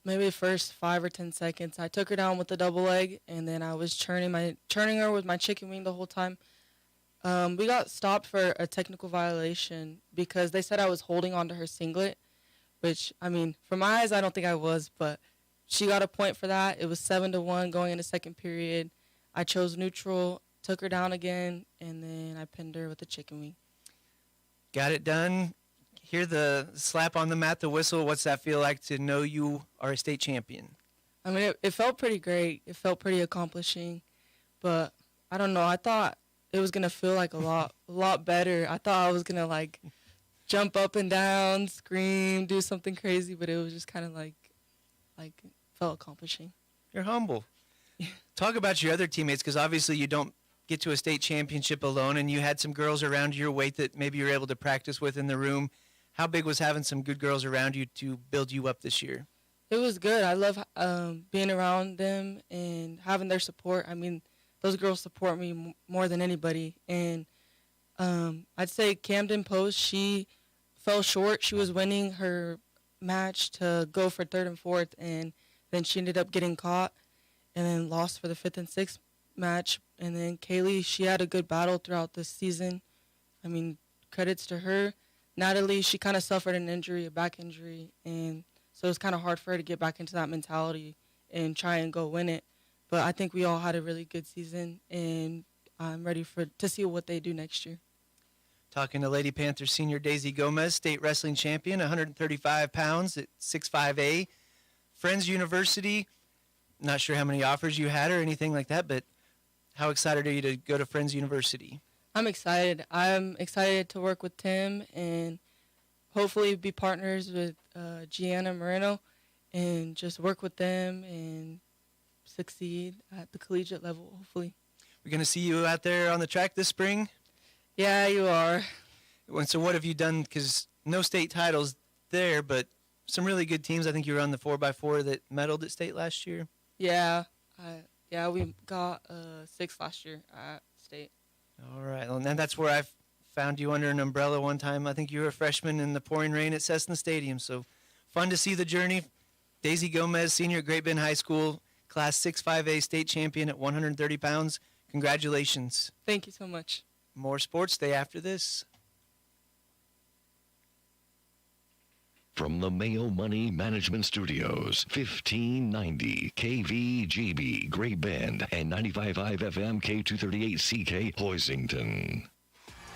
maybe the first 5 or 10 seconds. I took her down with the double leg, and then I was churning her with my chicken wing the whole time. We got stopped for a technical violation because they said I was holding onto her singlet, which, I mean, from my eyes, I don't think I was, but she got a point for that. It was 7-1 going into second period. I chose neutral, took her down again, and then I pinned her with a chicken wing. Got it done. Hear the slap on the mat, the whistle. What's that feel like to know you are a state champion? I mean, it felt pretty great. It felt pretty accomplishing, but I don't know. I thought it was going to feel like a lot better. I thought I was going to like jump up and down, scream, do something crazy, but it was just kind of like felt accomplishing. You're humble. Talk about your other teammates, because obviously you don't get to a state championship alone, and you had some girls around your weight that maybe you're able to practice with in the room. How big was having some good girls around you to build you up this year? It was good. I love being around them and having their support. I mean, those girls support me more than anybody. And I'd say Camden Post, she fell short. She was winning her match to go for third and fourth, and then she ended up getting caught and then lost for the fifth and sixth match. And then Kaylee, she had a good battle throughout the season. I mean, credits to her. Natalie, she kind of suffered an injury, a back injury, and so it's kind of hard for her to get back into that mentality and try and go win it. But I think we all had a really good season, and I'm ready to see what they do next year. Talking to Lady Panthers senior Daisy Gomez, state wrestling champion, 135 pounds at 6'5". Friends University, not sure how many offers you had or anything like that, but how excited are you to go to Friends University? I'm excited. I'm excited to work with Tim and hopefully be partners with Gianna Moreno and just work with them and succeed at the collegiate level, hopefully. We're going to see you out there on the track this spring? Yeah, you are. And so what have you done? Because no state titles there, but some really good teams. I think you were on the 4x4 that medaled at state last year. Yeah. We got 6th last year at state. All right. Well, and that's where I found you under an umbrella one time. I think you were a freshman in the pouring rain at Cessna Stadium. So fun to see the journey. Daisy Gomez, senior at Great Bend High School, class 6'5" state champion at 130 pounds. Congratulations. Thank you so much. More sports day after this. From the Mayo Money Management Studios, 1590 KVGB Great Bend and 95.5 FM K238CK Hoisington.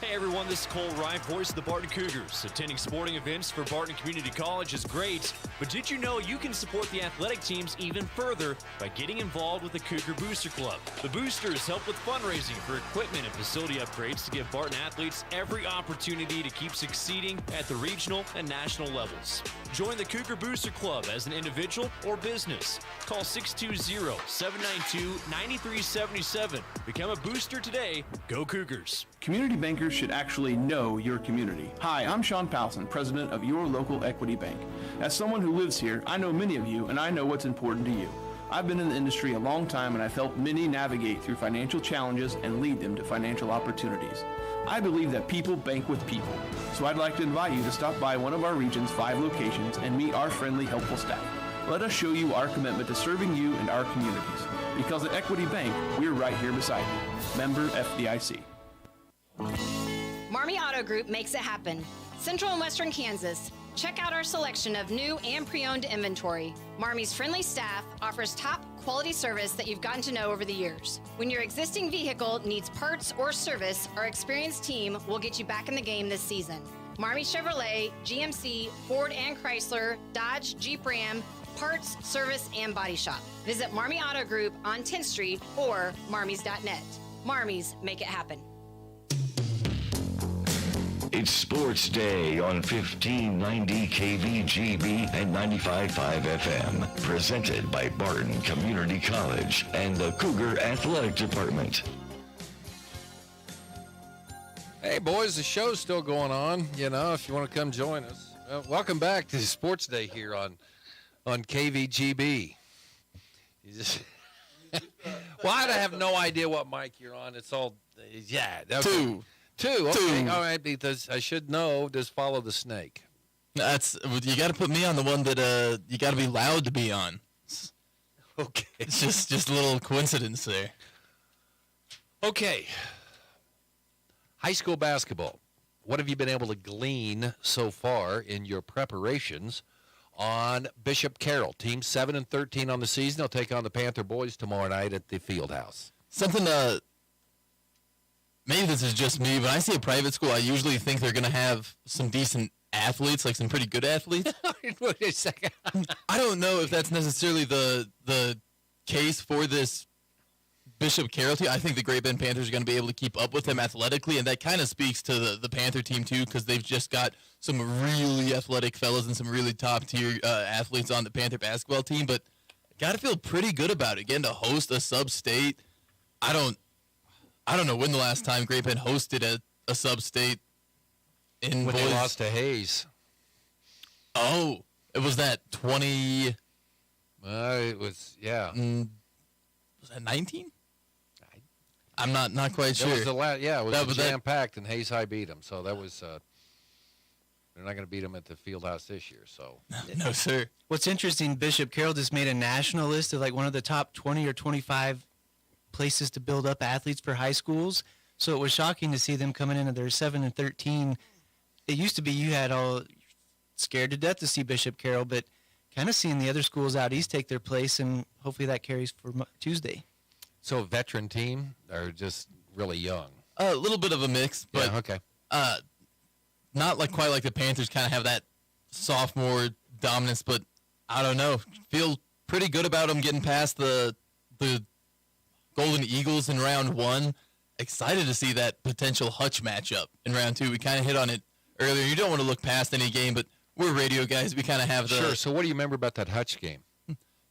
Hey everybody. everyone, this is Cole Wright, voice of the Barton Cougars. Attending sporting events for Barton Community College is great, but did you know you can support the athletic teams even further by getting involved with the Cougar Booster Club? The Boosters help with fundraising for equipment and facility upgrades to give Barton athletes every opportunity to keep succeeding at the regional and national levels. Join the Cougar Booster Club as an individual or business. Call 620-792-9377. Become a booster today. Go Cougars. Community bankers should actually know your community. Hi, I'm Sean Powson, president of Your Local Equity Bank. As someone who lives here, I know many of you and I know what's important to you. I've been in the industry a long time and I've helped many navigate through financial challenges and lead them to financial opportunities. I believe that people bank with people, so I'd like to invite you to stop by one of our region's 5 locations and meet our friendly, helpful staff. Let us show you our commitment to serving you and our communities. Because at Equity Bank, we're right here beside you. Member FDIC. Marmy Auto Group makes it happen. Central and Western Kansas. Check out our selection of new and pre-owned inventory. Marmy's friendly staff offers top quality service that you've gotten to know over the years. When your existing vehicle needs parts or service, our experienced team will get you back in the game this season. Marmy Chevrolet, GMC, Ford and Chrysler, Dodge, Jeep Ram, parts, service, and body shop. Visit Marmy Auto Group on 10th Street or marmys.net. Marmys, make it happen. It's Sports Day on 1590 KVGB and 95.5 FM. Presented by Barton Community College and the Cougar Athletic Department. Hey, boys, the show's still going on, you know, if you want to come join us. Welcome back to Sports Day here on KVGB. You just well, I have no idea what mic you're on. It's all, yeah. Okay. Two. Okay. All right, because I should know. Just follow the snake. That's you got to put me on the one that you got to be loud to be on. Okay. It's just a little coincidence there. Okay. High school basketball. What have you been able to glean so far in your preparations on Bishop Carroll? Team 7-13 on the season. They'll take on the Panther boys tomorrow night at the Fieldhouse. Something maybe this is just me, but I see a private school, I usually think they're going to have some decent athletes, like some pretty good athletes. Wait a second. I don't know if that's necessarily the case for this Bishop Carroll team. I think the Great Bend Panthers are going to be able to keep up with them athletically, and that kind of speaks to the Panther team, too, because they've just got some really athletic fellas and some really top-tier athletes on the Panther basketball team, but got to feel pretty good about it. Again, to host a sub-state, I don't know when the last time Great Bend hosted a sub-state in when boys. They lost to Hayes. Oh, it was that 20. It was, yeah. Was that 19? I'm not quite sure. It was it was jam-packed, and Hayes High beat them. So that was they're not going to beat them at the Fieldhouse this year. So no, sir. What's interesting, Bishop Carroll just made a national list of like one of the top 20 or 25 places to build up athletes for high schools. So it was shocking to see them coming into their 7-13. It used to be you had all scared to death to see Bishop Carroll, but kind of seeing the other schools out east take their place, and hopefully that carries for Tuesday. So a veteran team or just really young? A little bit of a mix, but yeah, okay. Not like quite like the Panthers kind of have that sophomore dominance, but I don't know. Feel pretty good about them getting past the Golden Eagles in round 1. Excited to see that potential Hutch matchup in round 2. We kind of hit on it earlier. You don't want to look past any game, but we're radio guys. We kind of have the... Sure, so what do you remember about that Hutch game?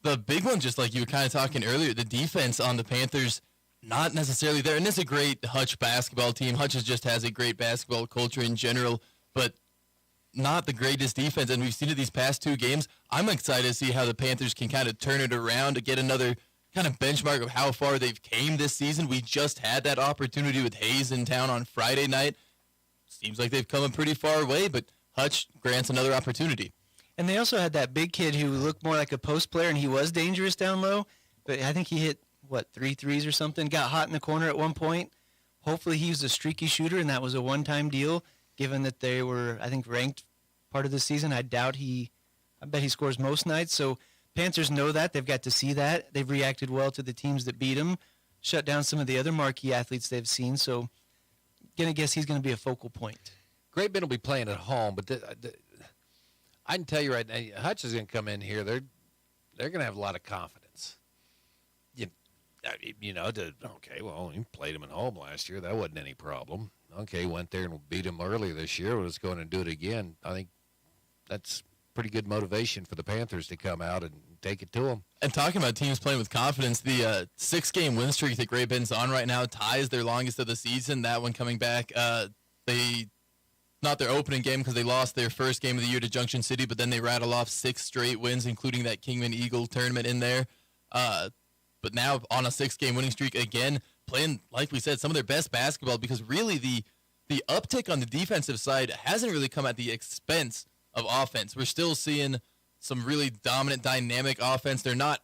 The big one, just like you were kind of talking earlier, the defense on the Panthers, not necessarily there. And it's a great Hutch basketball team. Hutch just has a great basketball culture in general, but not the greatest defense. And we've seen it these past 2 games. I'm excited to see how the Panthers can kind of turn it around to get another kind of benchmark of how far they've came this season. We just had that opportunity with Hayes in town on Friday night. Seems like they've come a pretty far way, but Hutch grants another opportunity. And they also had that big kid who looked more like a post player, and he was dangerous down low. But I think he hit, 3 threes or something, got hot in the corner at one point. Hopefully he was a streaky shooter, and that was a one-time deal, given that they were, I think, ranked part of the season. I bet he scores most nights. So Panthers know that. They've got to see that. They've reacted well to the teams that beat them, shut down some of the other marquee athletes they've seen. So going to guess he's going to be a focal point. Great Bend will be playing at home, but I can tell you right now, Hutch is going to come in here. They're going to have a lot of confidence. Okay, well, he played him at home last year. That wasn't any problem. Okay, went there and beat him earlier this year. Let's go in and do it again. I think that's pretty good motivation for the Panthers to come out and take it to them. And talking about teams playing with confidence, the 6-game win streak that Great Bend's on right now ties their longest of the season. That one coming back, not their opening game because they lost their first game of the year to Junction City, but then they rattle off 6 straight wins, including that Kingman Eagle tournament in there. But now on a 6-game winning streak again, playing, like we said, some of their best basketball, because really the uptick on the defensive side hasn't really come at the expense of offense. We're still seeing some really dominant, dynamic offense. They're not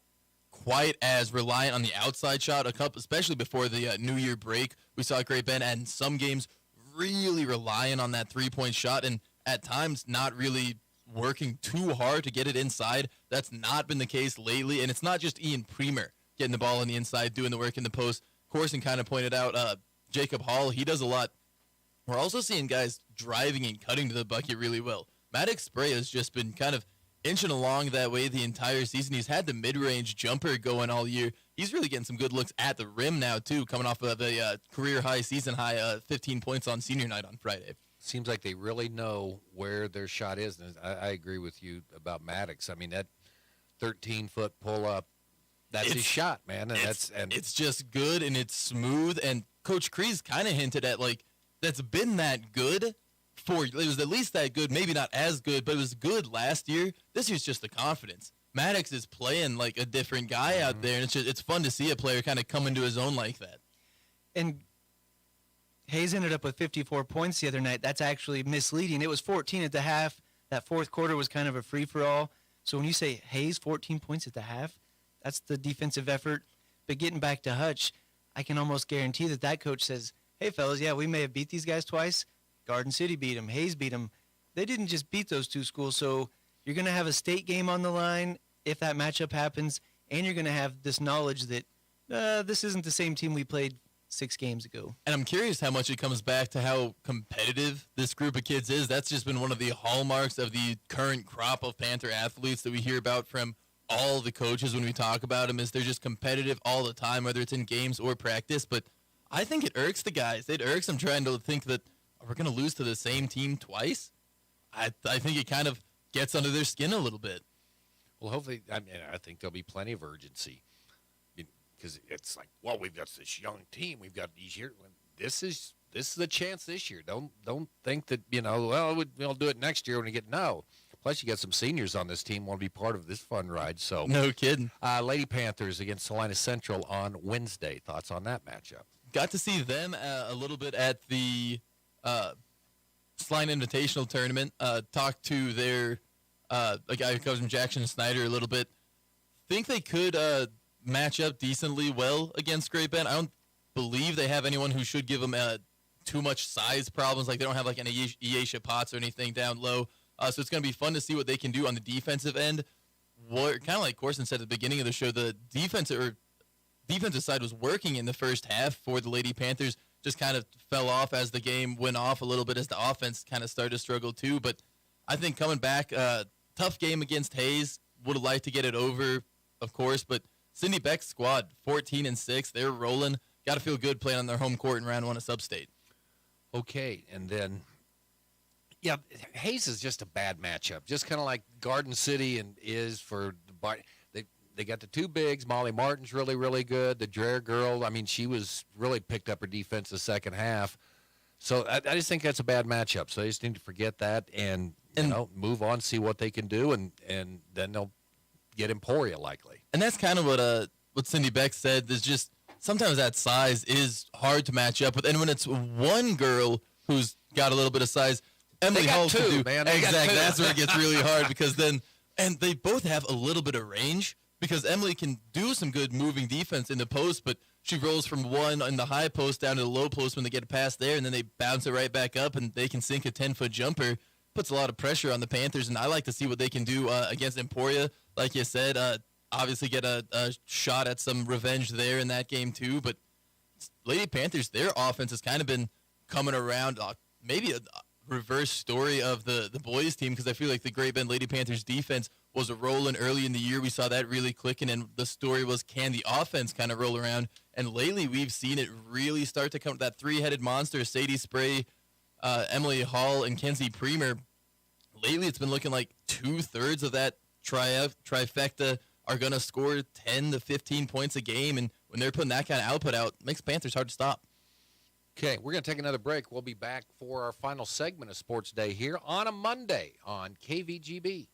quite as reliant on the outside shot, especially before the New Year break. We saw Great Bend and some games really relying on that three-point shot and at times not really working too hard to get it inside. That's not been the case lately, and it's not just Ian Premer getting the ball on the inside, doing the work in the post. Corson kind of pointed out Jacob Hall. He does a lot. We're also seeing guys driving and cutting to the bucket really well. Maddox Spray has just been kind of inching along that way the entire season. He's had the mid-range jumper going all year. He's really getting some good looks at the rim now, too, coming off of a career-high, season-high 15 points on senior night on Friday. Seems like they really know where their shot is. And I agree with you about Maddox. I mean, that 13-foot pull-up, that's his shot, man. And it's just good, and it's smooth. And Coach Kreese kind of hinted at, like, that's been that good it was at least that good, maybe not as good, but it was good last year. This year's just the confidence. Maddox is playing like a different guy out there, and it's fun to see a player kind of come into his own like that. And Hayes ended up with 54 points the other night. That's actually misleading. It was 14 at the half. That fourth quarter was kind of a free-for-all. So when you say Hayes, 14 points at the half, that's the defensive effort. But getting back to Hutch, I can almost guarantee that coach says, hey, fellas, yeah, we may have beat these guys twice. Garden City beat them. Hayes beat them. They didn't just beat those two schools, so you're going to have a state game on the line if that matchup happens, and you're going to have this knowledge that this isn't the same team we played 6 games ago. And I'm curious how much it comes back to how competitive this group of kids is. That's just been one of the hallmarks of the current crop of Panther athletes that we hear about from all the coaches when we talk about them, is they're just competitive all the time, whether it's in games or practice. But I think it irks the guys. It irks them trying to think that we're going to lose to the same team twice. I think it kind of gets under their skin a little bit. Well, hopefully, I think there'll be plenty of urgency because it's like, well, we've got this young team. We've got these years. This is the chance this year. Don't think that, we'll do it next year when we get no. Plus, you got some seniors on this team want to be part of this fun ride. So no kidding. Lady Panthers against Salina Central on Wednesday. Thoughts on that matchup? Got to see them a little bit at the Salina Invitational Tournament. Talked to their a guy who comes from Jackson Snyder a little bit. Think they could match up decently well against Great Bend. I don't believe they have anyone who should give them too much size problems. Like they don't have like an Iesha Potts or anything down low. So it's going to be fun to see what they can do on the defensive end. Kind of like Corson said at the beginning of the show, the defensive side was working in the first half for the Lady Panthers. Just kind of fell off as the game went off a little bit as the offense kind of started to struggle too. But I think coming back, tough game against Hayes. Would have liked to get it over, of course. But Cindy Beck's squad, 14-6, they're rolling. Got to feel good playing on their home court in round 1 of Sub-State. Okay, and then, yeah, Hayes is just a bad matchup. Just kind of like Garden City is for the They got the two bigs. Molly Martin's really, really good. The Dreher girl, I mean, she was really picked up her defense the second half. So I just think that's a bad matchup. So they just need to forget that and move on, see what they can do, and then they'll get Emporia likely. And that's kind of what Cindy Beck said. There's just sometimes that size is hard to match up with. And when it's one girl who's got a little bit of size, Emily Hall can do. Man. Exactly. That's where it gets really hard because then, and they both have a little bit of range. Because Emily can do some good moving defense in the post, but she rolls from one in the high post down to the low post when they get a pass there, and then they bounce it right back up, and they can sink a 10-foot jumper. Puts a lot of pressure on the Panthers, and I like to see what they can do against Emporia. Like you said, obviously get a shot at some revenge there in that game too. But Lady Panthers, their offense has kind of been coming around. Maybe a reverse story of the boys team, because I feel like the Great Bend Lady Panthers defense was rolling early in the year. We saw that really clicking, and the story was, can the offense kind of roll around? And lately we've seen it really start to come. That three-headed monster, Sadie Spray, Emily Hall, and Kenzie Premer. Lately it's been looking like 2/3 of that trifecta are going to score 10 to 15 points a game, and when they're putting that kind of output out, it makes Panthers hard to stop. Okay, we're going to take another break. We'll be back for our final segment of Sports Day here on a Monday on KVGB.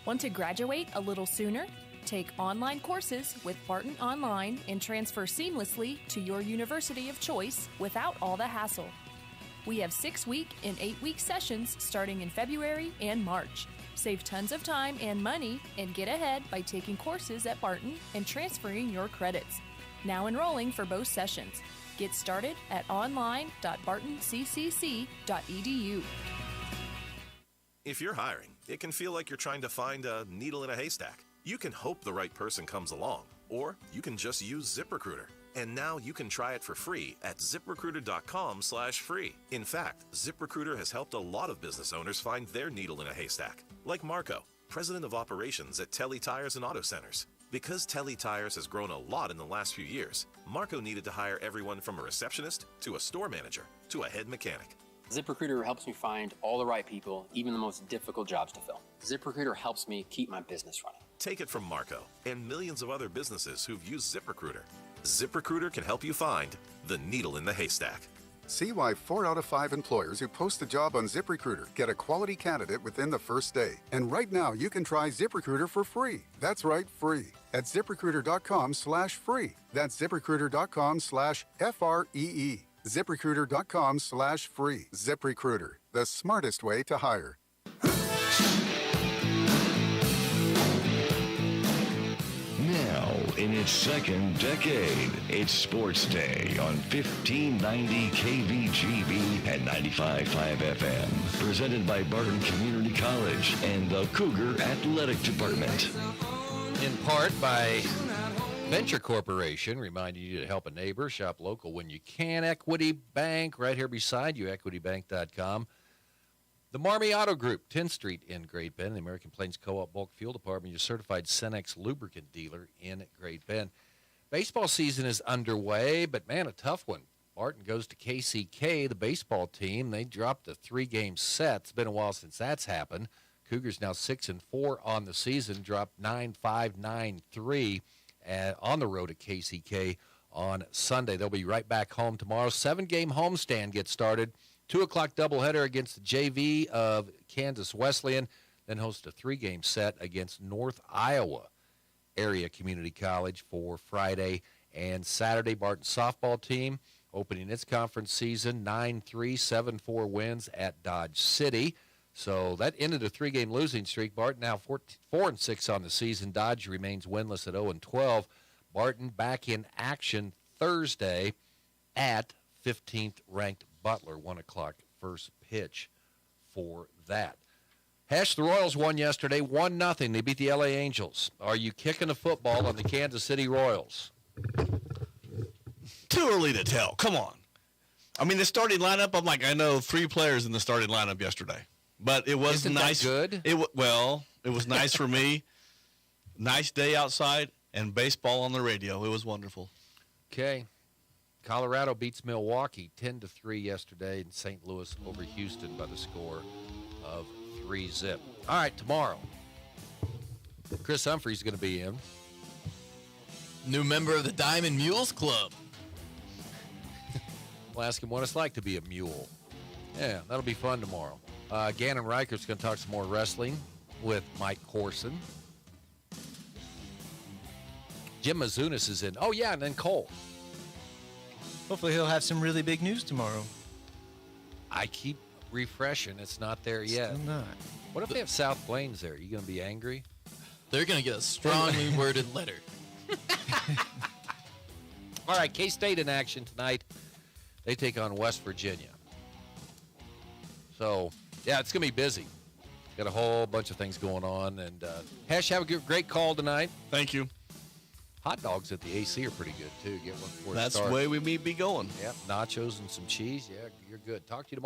Want to graduate a little sooner? Take online courses with Barton Online and transfer seamlessly to your university of choice without all the hassle. We have 6-week and 8-week sessions starting in February and March. Save tons of time and money and get ahead by taking courses at Barton and transferring your credits. Now enrolling for both sessions. Get started at online.bartoncccc.edu. If you're hiring, it can feel like you're trying to find a needle in a haystack. You can hope the right person comes along, or you can just use ZipRecruiter. And now you can try it for free at ZipRecruiter.com/free. In fact, ZipRecruiter has helped a lot of business owners find their needle in a haystack, like Marco, president of operations at Telly Tires and Auto Centers. Because Telly Tires has grown a lot in the last few years, Marco needed to hire everyone from a receptionist to a store manager to a head mechanic. ZipRecruiter helps me find all the right people, even the most difficult jobs to fill. ZipRecruiter helps me keep my business running. Take it from Marco and millions of other businesses who've used ZipRecruiter. ZipRecruiter can help you find the needle in the haystack. See why 4 out of 5 employers who post a job on ZipRecruiter get a quality candidate within the first day. And right now, you can try ZipRecruiter for free. That's right, free. At ZipRecruiter.com/free. That's ZipRecruiter.com/FREE. ZipRecruiter.com/free. ZipRecruiter, the smartest way to hire. Now, in its second decade, it's Sports Day on 1590 KVGB and 95.5 FM. Presented by Barton Community College and the Cougar Athletic Department. In part by Venture Corporation, reminding you to help a neighbor, shop local when you can. Equity Bank, right here beside you, equitybank.com. The Marmy Auto Group, 10th Street in Great Bend, the American Plains Co-op Bulk Fuel Department, your certified Cenex lubricant dealer in Great Bend. Baseball season is underway, but man, a tough one. Barton goes to KCK, the baseball team. They dropped a 3-game set. It's been a while since that's happened. Cougars now 6-4 on the season, dropped 9-5, 9-3 on the road at KCK on Sunday. They'll be right back home tomorrow. 7-game homestand gets started. 2 o'clock doubleheader against the JV of Kansas Wesleyan, then host a 3-game set against North Iowa Area Community College for Friday and Saturday. Barton softball team opening its conference season, 9-3, 7-4 wins at Dodge City. So that ended a 3-game losing streak. Barton now 4-6 on the season. Dodge remains winless at 0-12. Barton back in action Thursday at 15th ranked Butler, 1 o'clock first pitch for that. Hash, the Royals won yesterday, 1-0. They beat the LA Angels. Are you kicking the football on the Kansas City Royals? Too early to tell. Come on. I mean, the starting lineup, I know 3 players in the starting lineup yesterday. But it was Isn't nice. That good? It was nice for me. Nice day outside and baseball on the radio. It was wonderful. Okay. Colorado beats Milwaukee 10-3 yesterday, and St. Louis over Houston by the score of 3-0. All right, tomorrow, Chris Humphrey's going to be in. New member of the Diamond Mules Club. We'll ask him what it's like to be a mule. Yeah, that'll be fun tomorrow. Gannon Reichert's going to talk some more wrestling with Mike Corson. Jim Mazunas is in. Oh, yeah, and then Cole. Hopefully he'll have some really big news tomorrow. I keep refreshing. It's not there yet. Still not. What if they have South Plains there? Are you going to be angry? They're going to get a strongly worded letter. All right, K-State in action tonight. They take on West Virginia. So, yeah, it's going to be busy. Got a whole bunch of things going on. And Hesh, have a great call tonight. Thank you. Hot dogs at the AC are pretty good, too. Get one before it That's starts. the way we may be going. Yep, nachos and some cheese. Yeah, you're good. Talk to you tomorrow.